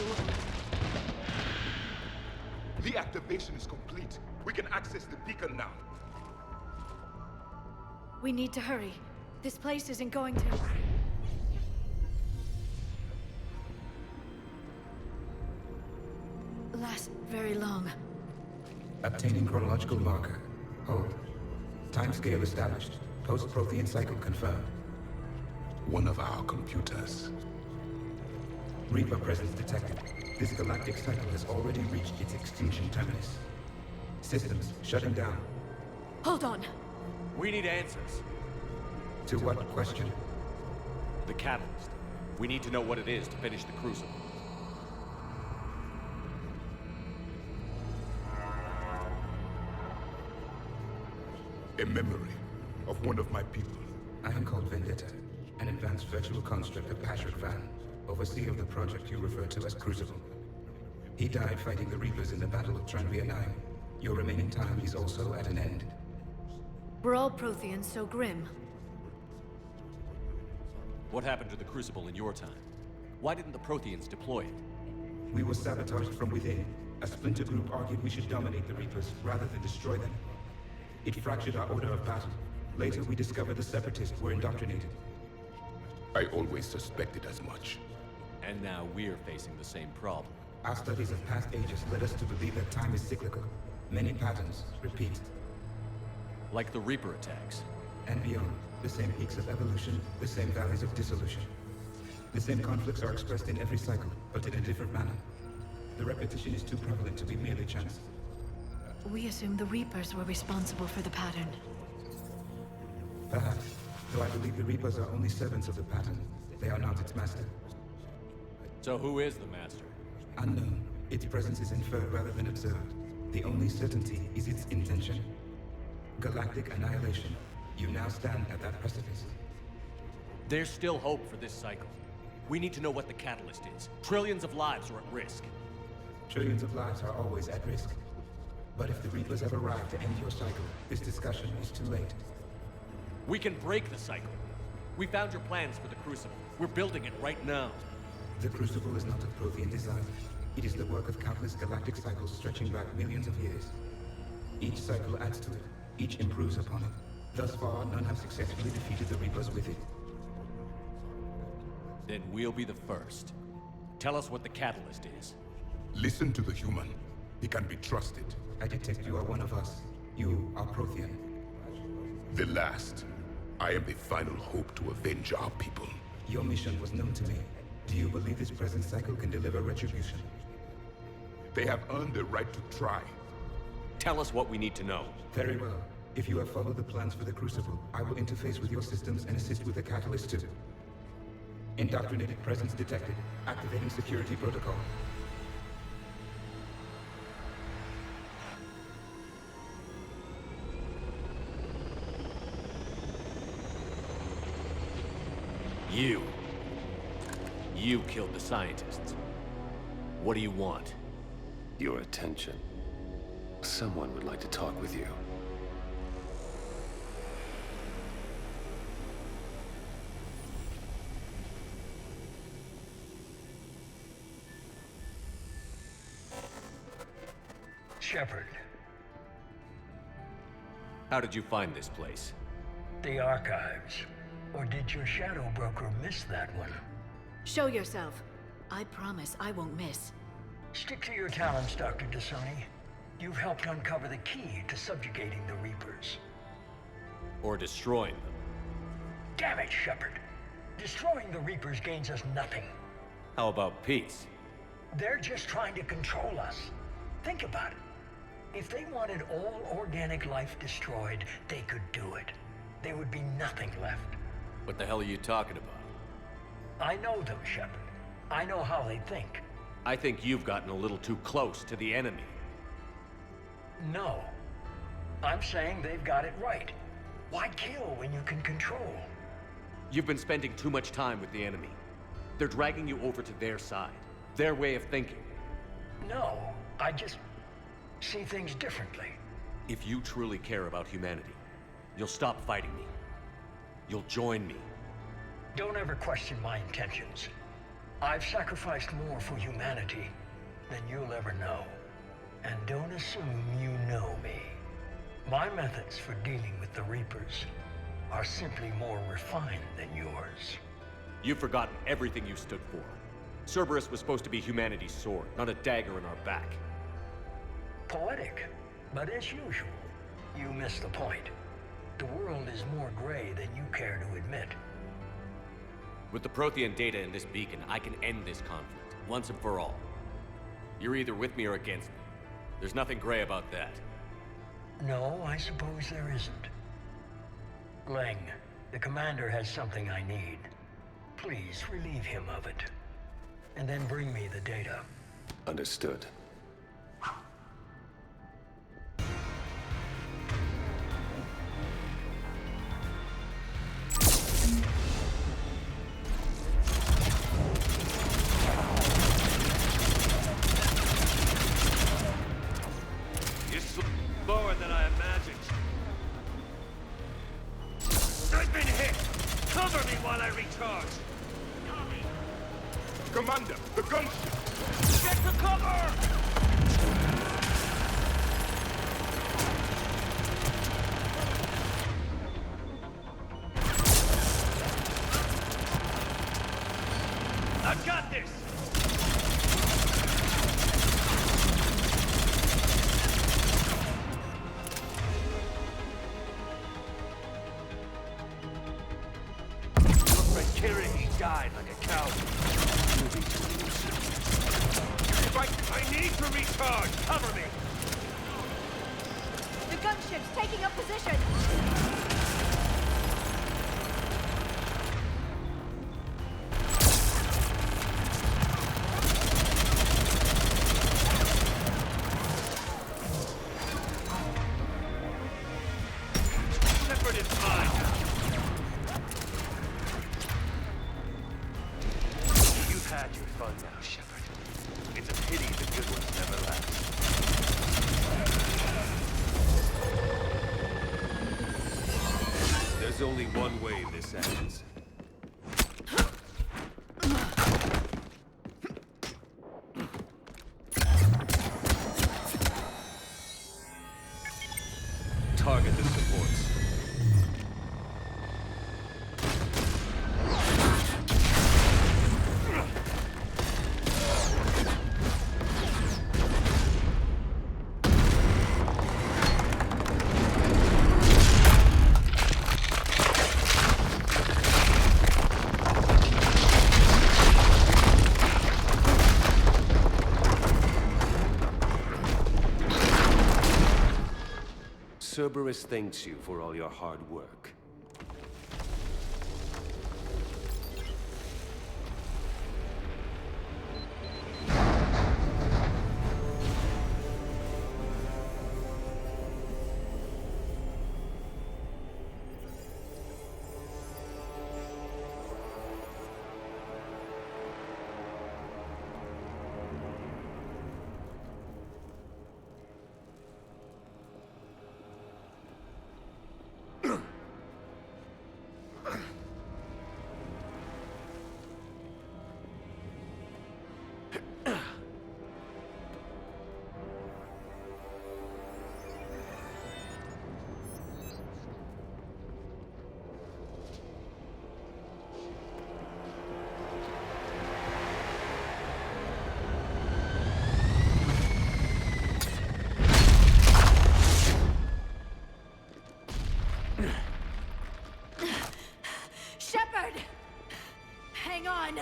The activation is complete. We can access the beacon now. We need to hurry. This place isn't going to... last very long. Obtaining chronological marker. Hold. Timescale established. Post-Prothean cycle confirmed. One of our computers. Reaper presence detected. This galactic cycle has already reached its extinction terminus. Systems shutting down. Hold on. We need answers. To what question? The catalyst. We need to know what it is to finish the Crucible. A memory of one of my people. I am called Vendetta, an advanced virtual construct of Patrick Van, overseer of the project you refer to as Crucible. He died fighting the Reapers in the Battle of Tranvia 9. Your remaining time is also at an end. We're all Protheans, so grim. What happened to the Crucible in your time? Why didn't the Protheans deploy it? We were sabotaged from within. A splinter group argued we should dominate the Reapers rather than destroy them. It fractured our order of battle. Later, we discovered the Separatists were indoctrinated. I always suspected as much. And now we're facing the same problem. Our studies of past ages led us to believe that time is cyclical. Many patterns repeat. Like the Reaper attacks. And beyond, the same peaks of evolution, the same valleys of dissolution. The same conflicts are expressed in every cycle, but in a different manner. The repetition is too prevalent to be merely chance. We assume the Reapers were responsible for the pattern. Perhaps, though I believe the Reapers are only servants of the pattern. They are not its master. So who is the master? Unknown. Its presence is inferred rather than observed. The only certainty is its intention. Galactic annihilation. You now stand at that precipice. There's still hope for this cycle. We need to know what the catalyst is. Trillions of lives are at risk. Trillions of lives are always at risk. But if the Reapers have arrived to end your cycle, this discussion is too late. We can break the cycle. We found your plans for the Crucible. We're building it right now. The Crucible is not of Prothean design. It is the work of countless galactic cycles stretching back millions of years. Each cycle adds to it. Each improves upon it. Thus far, none have successfully defeated the Reapers with it. Then we'll be the first. Tell us what the catalyst is. Listen to the human. He can be trusted. I detect you are one of us. You are Prothean. The last. I am the final hope to avenge our people. Your mission was known to me. Do you believe this present cycle can deliver retribution? They have earned the right to try. Tell us what we need to know. Very well. If you have followed the plans for the Crucible, I will interface with your systems and assist with the catalyst too. Indoctrinated presence detected. Activating security protocol. You killed the scientists. What do you want? Your attention. Someone would like to talk with you. Shepard. How did you find this place? The archives. Or did your shadow broker miss that one? Show yourself. I promise I won't miss. Stick to your talents, Dr. Dasani. You've helped uncover the key to subjugating the Reapers. Or destroying them. Damn it, Shepard. Destroying the Reapers gains us nothing. How about peace? They're just trying to control us. Think about it. If they wanted all organic life destroyed, they could do it. There would be nothing left. What the hell are you talking about? I know them, Shepard. I know how they think. I think you've gotten a little too close to the enemy. No. I'm saying they've got it right. Why kill when you can control? You've been spending too much time with the enemy. They're dragging you over to their side. Their way of thinking. No, I just see things differently. If you truly care about humanity, you'll stop fighting me. You'll join me. Don't ever question my intentions. I've sacrificed more for humanity than you'll ever know. And don't assume you know me. My methods for dealing with the Reapers are simply more refined than yours. You've forgotten everything you stood for. Cerberus was supposed to be humanity's sword, not a dagger in our back. Poetic, but as usual, you miss the point. The world is more gray than you care to admit. With the Prothean data in this beacon, I can end this conflict, once and for all. You're either with me or against me. There's nothing gray about that. No, I suppose there isn't. Leng, the commander has something I need. Please relieve him of it. And then bring me the data. Understood. Lower than I imagined. I've been hit! Cover me while I recharge! Commander, the gunship! Get to cover! charge! Cover me! The gunship's taking up position! Shepard is mine! You've had your fun now, Shepard. It's a pity the good ones never last. There's only one way this ends. Target the supports. Cerberus thanks you for all your hard work. Shepard! Hang on!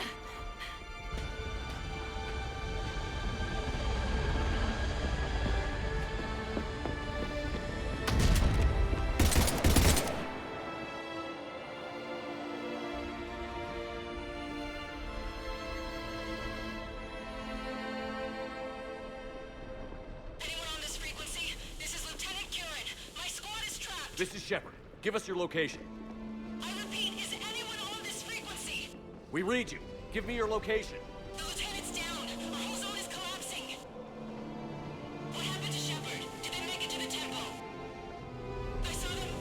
This is Shepard. Give us your location. I repeat, is anyone on this frequency? We read you. Give me your location. The lieutenant's down. Our whole zone is collapsing. What happened to Shepard? Did they make it to the temple? I saw them.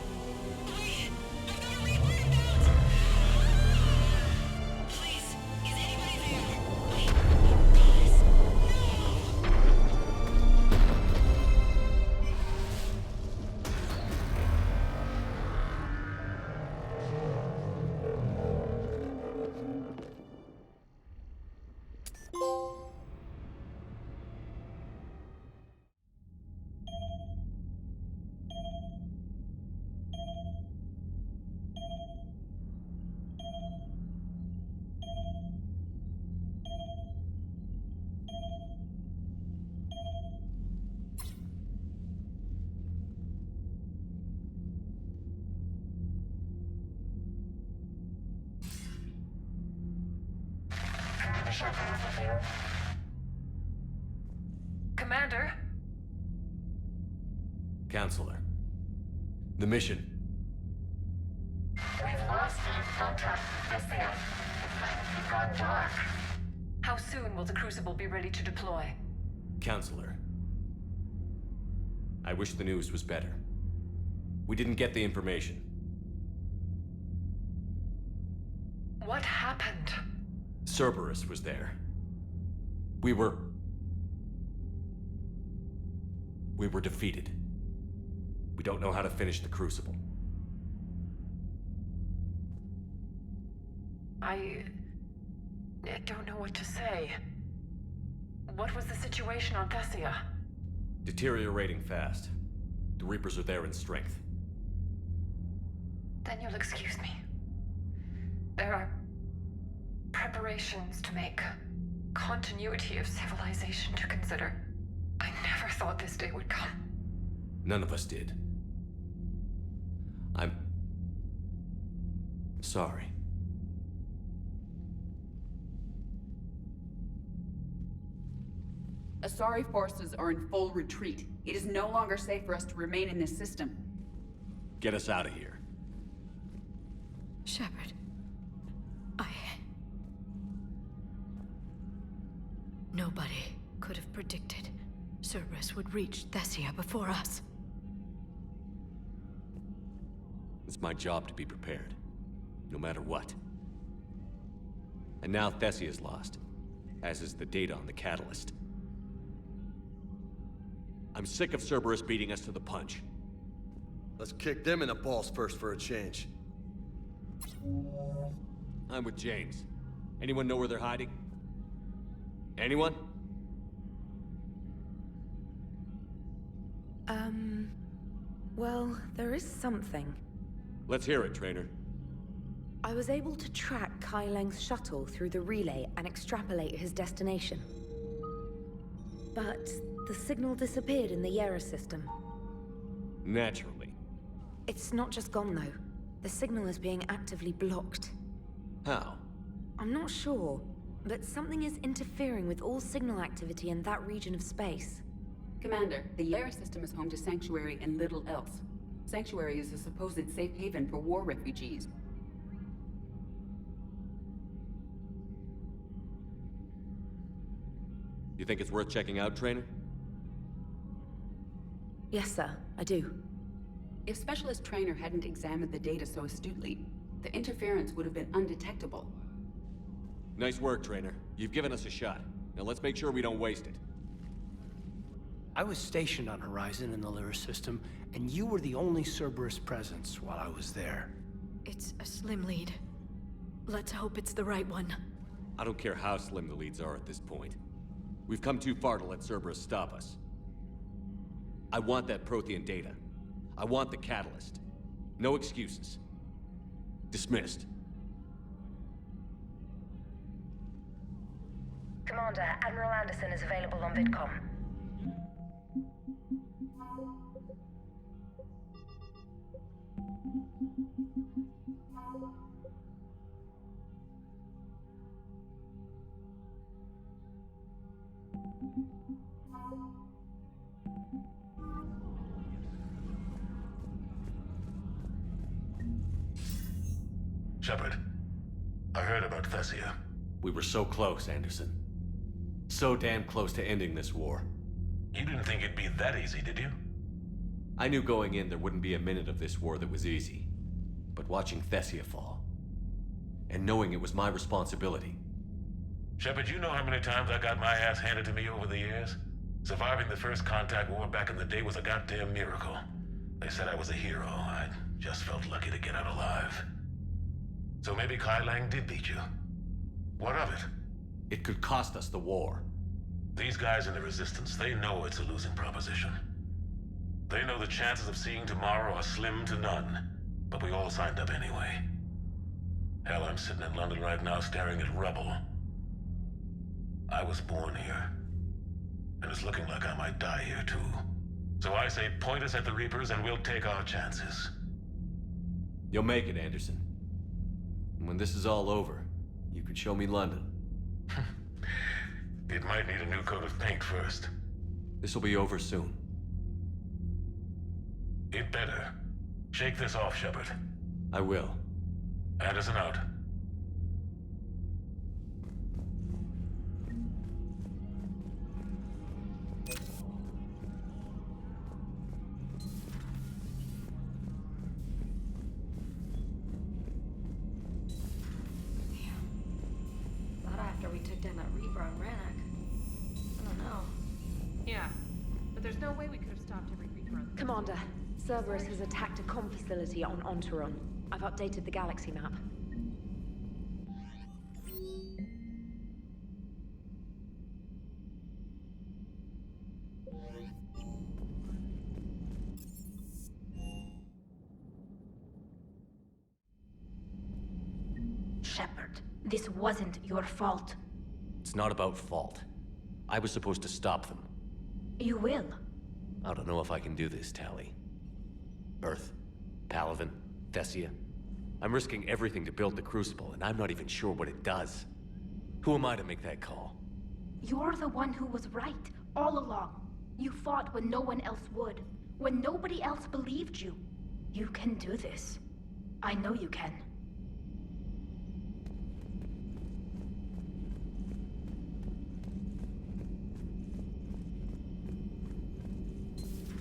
Wait, I've got a Reaper inbound. Please, is anybody there? Wait, guys, Commander? Counselor. The mission. We've lost contact with Thessia. It's like gone dark. How soon will the Crucible be ready to deploy? Counselor. I wish the news was better. We didn't get the information. What happened? Cerberus was there. We were defeated. We don't know how to finish the Crucible. I don't know what to say. What was the situation on Thessia? Deteriorating fast. The Reapers are there in strength. Then you'll excuse me. There are preparations to make. Continuity of civilization to consider. I never thought this day would come. None of us did. I'm sorry. Asari forces are in full retreat. It is no longer safe for us to remain in this system. Get us out of here. Shepard. Nobody could have predicted Cerberus would reach Thessia before us. It's my job to be prepared, no matter what. And now Thessia is lost, as is the data on the catalyst. I'm sick of Cerberus beating us to the punch. Let's kick them in the balls first for a change. I'm with James. Anyone know where they're hiding? Anyone? Well, there is something. Let's hear it, Trainer. I was able to track Kai Leng's shuttle through the relay and extrapolate his destination. But the signal disappeared in the Yera system. Naturally. It's not just gone, though. The signal is being actively blocked. How? I'm not sure, but something is interfering with all signal activity in that region of space. Commander, the Yera system is home to Sanctuary and little else. Sanctuary is a supposed safe haven for war refugees. You think it's worth checking out, Trainer? Yes, sir, I do. If Specialist Trainer hadn't examined the data so astutely, the interference would have been undetectable. Nice work, Trainer. You've given us a shot. Now let's make sure we don't waste it. I was stationed on Horizon in the Lyra system, and you were the only Cerberus presence while I was there. It's a slim lead. Let's hope it's the right one. I don't care how slim the leads are at this point. We've come too far to let Cerberus stop us. I want that Prothean data. I want the catalyst. No excuses. Dismissed. Commander, Admiral Anderson is available on VidCom. Shepard, I heard about Thessia. We were so close, Anderson. So damn close to ending this war. You didn't think it'd be that easy, did you? I knew going in there wouldn't be a minute of this war that was easy. But watching Thessia fall, and knowing it was my responsibility. Shepard, you know how many times I got my ass handed to me over the years? Surviving the first contact war back in the day was a goddamn miracle. They said I was a hero. I just felt lucky to get out alive. So maybe Kai Lang did beat you. What of it? It could cost us the war. These guys in the Resistance, they know it's a losing proposition. They know the chances of seeing tomorrow are slim to none. But we all signed up anyway. Hell, I'm sitting in London right now staring at rubble. I was born here. And it's looking like I might die here too. So I say point us at the Reapers and we'll take our chances. You'll make it, Anderson. And when this is all over, you can show me London. It might need a new coat of paint first. This will be over soon. It better. Shake this off, Shepard. I will. Anderson out. Not after we took down that Reaper on Rannoch. I don't know. Yeah, but there's no way we could have stopped every Reaper on the Commander, Cerberus has attacked a comm facility on Ontaron. I've updated the galaxy map. Shepard, this wasn't your fault. It's not about fault. I was supposed to stop them. You will. I don't know if I can do this, Tally. Earth, Palaven, Thessia. I'm risking everything to build the Crucible, and I'm not even sure what it does. Who am I to make that call? You're the one who was right, all along. You fought when no one else would, when nobody else believed you. You can do this. I know you can.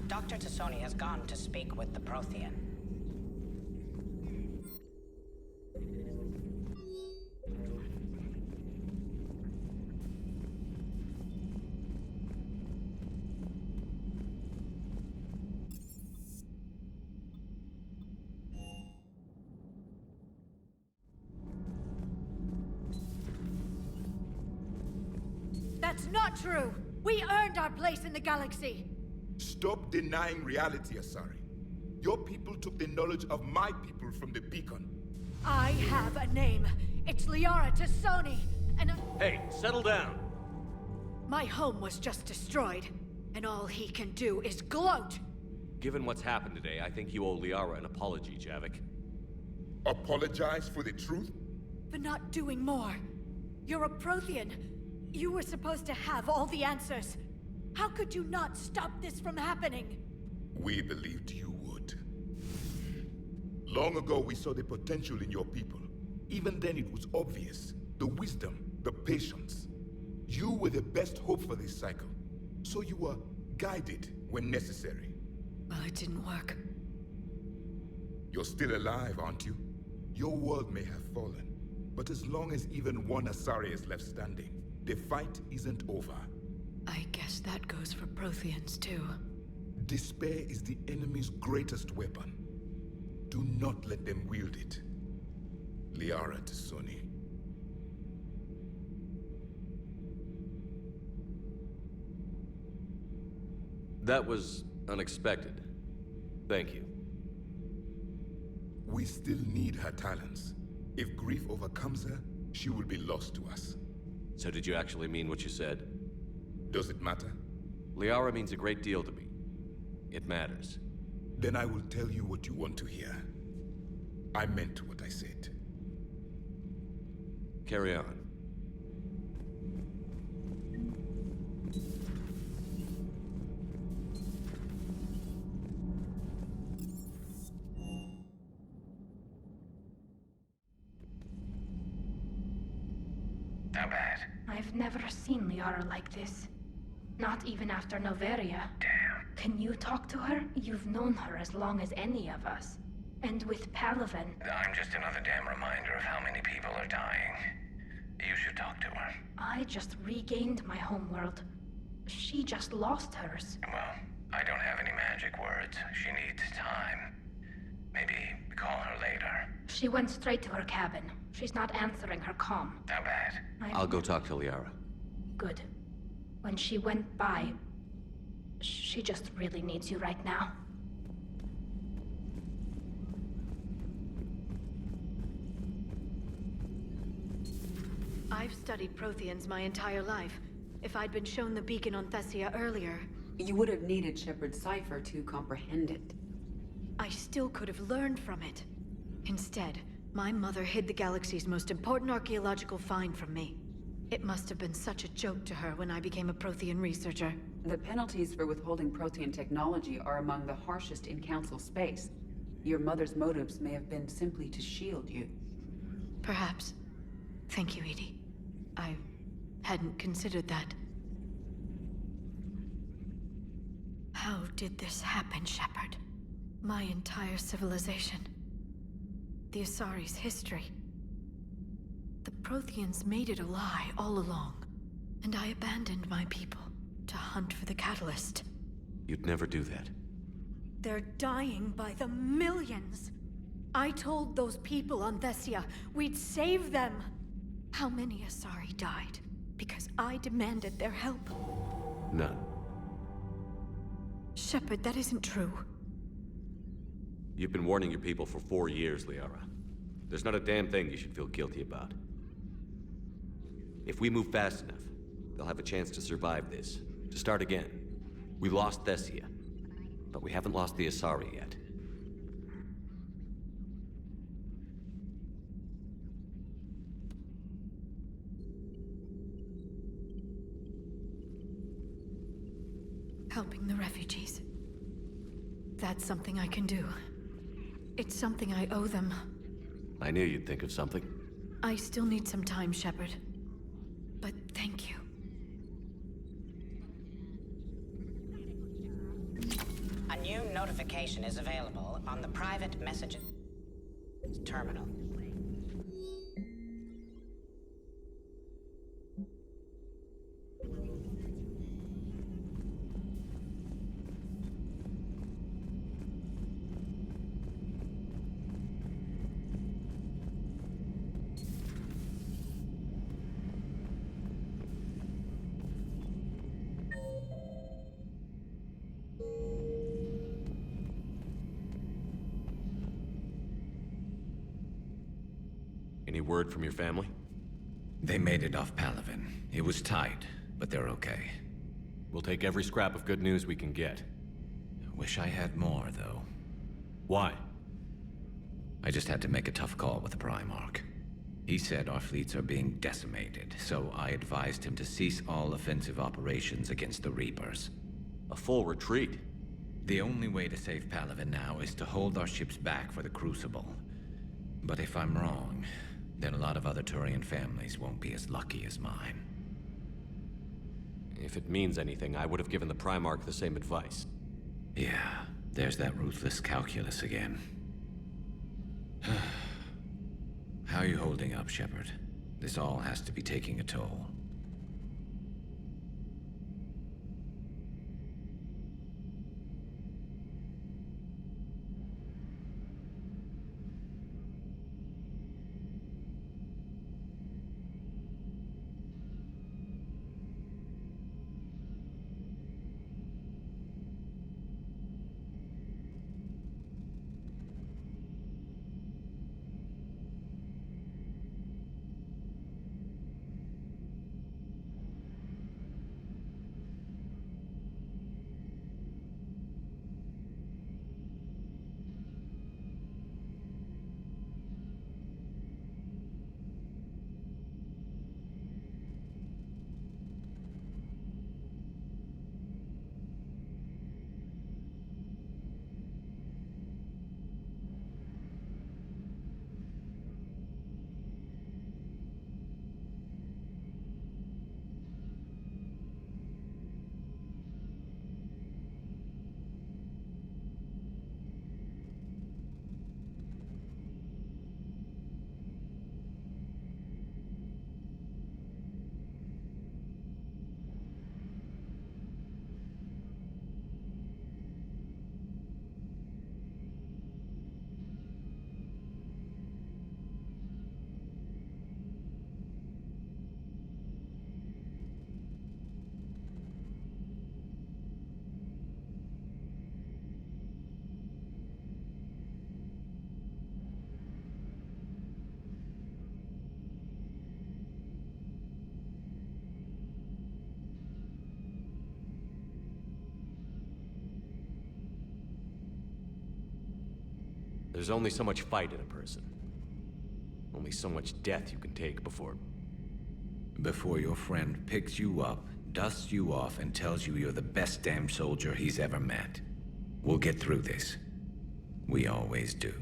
Dr. Tassoni has gone to speak with the Prothean. That's not true! We earned our place in the galaxy! Stop denying reality, Asari. Your people took the knowledge of my people from the beacon. I have a name. It's Liara Tassoni, and Hey, settle down. my home was just destroyed, and all he can do is gloat! Given what's happened today, I think you owe Liara an apology, Javik. Apologize for the truth? For not doing more. You're a Prothean. You were supposed to have all the answers. How could you not stop this from happening? We believed you would. Long ago, we saw the potential in your people. Even then, it was obvious. The wisdom, the patience. You were the best hope for this cycle. So you were guided when necessary. Well, it didn't work. You're still alive, aren't you? Your world may have fallen, but as long as even one Asari is left standing, the fight isn't over. I guess that goes for Protheans, too. Despair is the enemy's greatest weapon. Do not let them wield it. Liara Tassoni. That was unexpected. Thank you. We still need her talents. If grief overcomes her, she will be lost to us. So did you actually mean what you said? Does it matter? Liara means a great deal to me. It matters. Then I will tell you what you want to hear. I meant what I said. Carry on. How bad? I've never seen Liara like this. Not even after Noveria. Damn. Can you talk to her? You've known her as long as any of us. And with Palaven. I'm just another damn reminder of how many people are dying. You should talk to her. I just regained my homeworld. She just lost hers. Well, I don't have any magic words. She needs time. Maybe call her later. She went straight to her cabin. She's not answering her comm. How bad? I'll go talk to Liara. Good. When she went by, she just really needs you right now. I've studied Protheans my entire life. If I'd been shown the beacon on Thessia earlier... You would have needed Shepard's cipher to comprehend it. I still could have learned from it. Instead, my mother hid the galaxy's most important archaeological find from me. It must have been such a joke to her when I became a Prothean researcher. The penalties for withholding Prothean technology are among the harshest in Council space. Your mother's motives may have been simply to shield you. Perhaps. Thank you, Edie. I hadn't considered that. How did this happen, Shepard? My entire civilization. The Asari's history. The Protheans made it a lie all along, and I abandoned my people to hunt for the catalyst. You'd never do that. They're dying by the millions. I told those people on Thessia we'd save them. How many Asari died because I demanded their help? None. Shepard, that isn't true. You've been warning your people for 4 years, Liara. There's not a damn thing you should feel guilty about. If we move fast enough, they'll have a chance to survive this, to start again. We lost Thessia, but we haven't lost the Asari yet. Helping the refugees. That's something I can do. It's something I owe them. I knew you'd think of something. I still need some time, Shepard. But thank you. A new notification is available on the private message terminal. Any word from your family? They made it off Palaven. It was tight, but they're okay. We'll take every scrap of good news we can get. Wish I had more, though. Why? I just had to make a tough call with the Primarch. He said our fleets are being decimated, so I advised him to cease all offensive operations against the Reapers. A full retreat? The only way to save Palaven now is to hold our ships back for the Crucible. But if I'm wrong, then a lot of other Turian families won't be as lucky as mine. If it means anything, I would have given the Primarch the same advice. Yeah, there's that ruthless calculus again. How are you holding up, Shepard? This all has to be taking a toll. There's only so much fight in a person. Only so much death you can take before... Before your friend picks you up, dusts you off, and tells you you're the best damn soldier he's ever met. We'll get through this. We always do.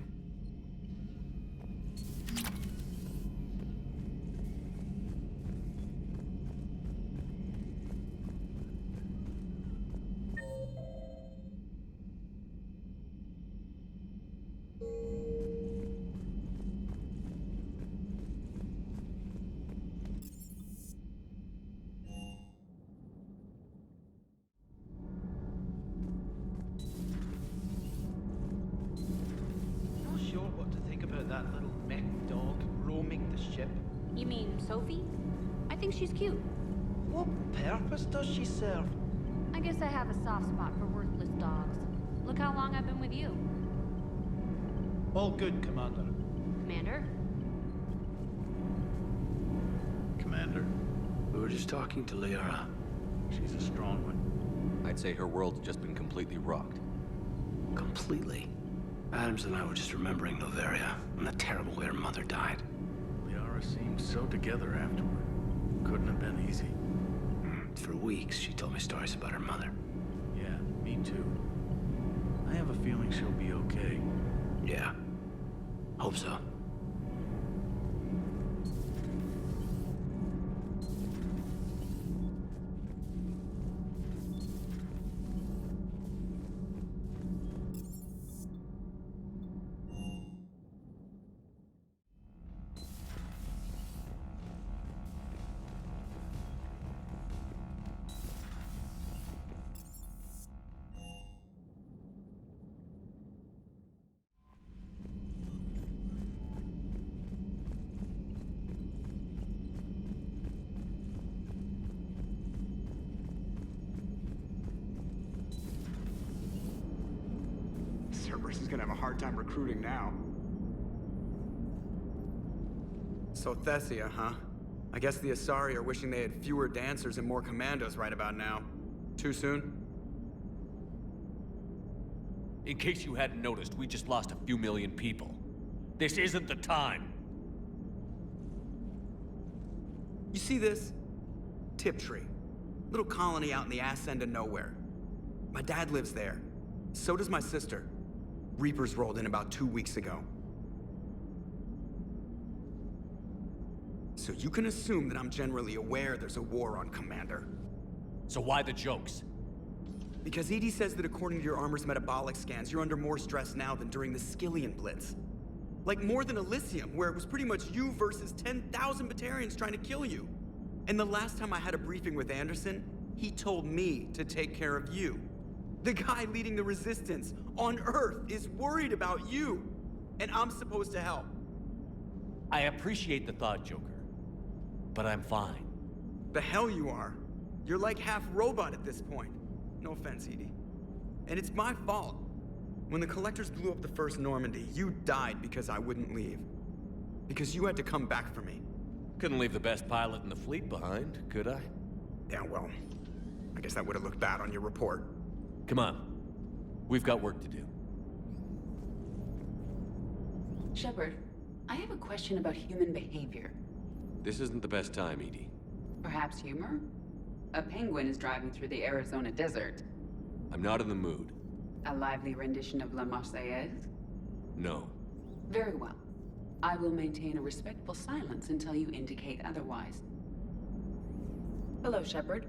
That little mech dog roaming the ship. You mean Sophie? I think she's cute. What purpose does she serve? I guess I have a soft spot for worthless dogs. Look how long I've been with you. All good, Commander. Commander? Commander, we were just talking to Liara. She's a strong one. I'd say her world's just been completely rocked. Completely. Adams and I were just remembering Noveria and the terrible way her mother died. Liara seemed so together afterward. Couldn't have been easy. For weeks, she told me stories about her mother. Yeah, me too. I have a feeling she'll be okay. Yeah. Hope so. Cerberus is gonna have a hard time recruiting now. So Thessia, huh? I guess the Asari are wishing they had fewer dancers and more commandos right about now. Too soon? In case you hadn't noticed, we just lost a few million people. This isn't the time. You see this? Tiptree. Little colony out in the ass end of nowhere. My dad lives there. So does my sister. Reapers rolled in about 2 weeks ago. So you can assume that I'm generally aware there's a war on, Commander. So why the jokes? Because EDI says that according to your armor's metabolic scans, you're under more stress now than during the Skillian Blitz. Like more than Elysium, where it was pretty much you versus 10,000 Batarians trying to kill you. And the last time I had a briefing with Anderson, he told me to take care of you. The guy leading the resistance on Earth is worried about you, and I'm supposed to help. I appreciate the thought, Joker, but I'm fine. The hell you are. You're like half robot at this point. No offense, EDI. And it's my fault. When the Collectors blew up the first Normandy, you died because I wouldn't leave. Because you had to come back for me. Couldn't leave the best pilot in the fleet behind, could I? Yeah, well, I guess that would have looked bad on your report. Come on. We've got work to do. Shepard, I have a question about human behavior. This isn't the best time, EDI. Perhaps humor? A penguin is driving through the Arizona desert. I'm not in the mood. A lively rendition of La Marseillaise? No. Very well. I will maintain a respectful silence until you indicate otherwise. Hello, Shepard.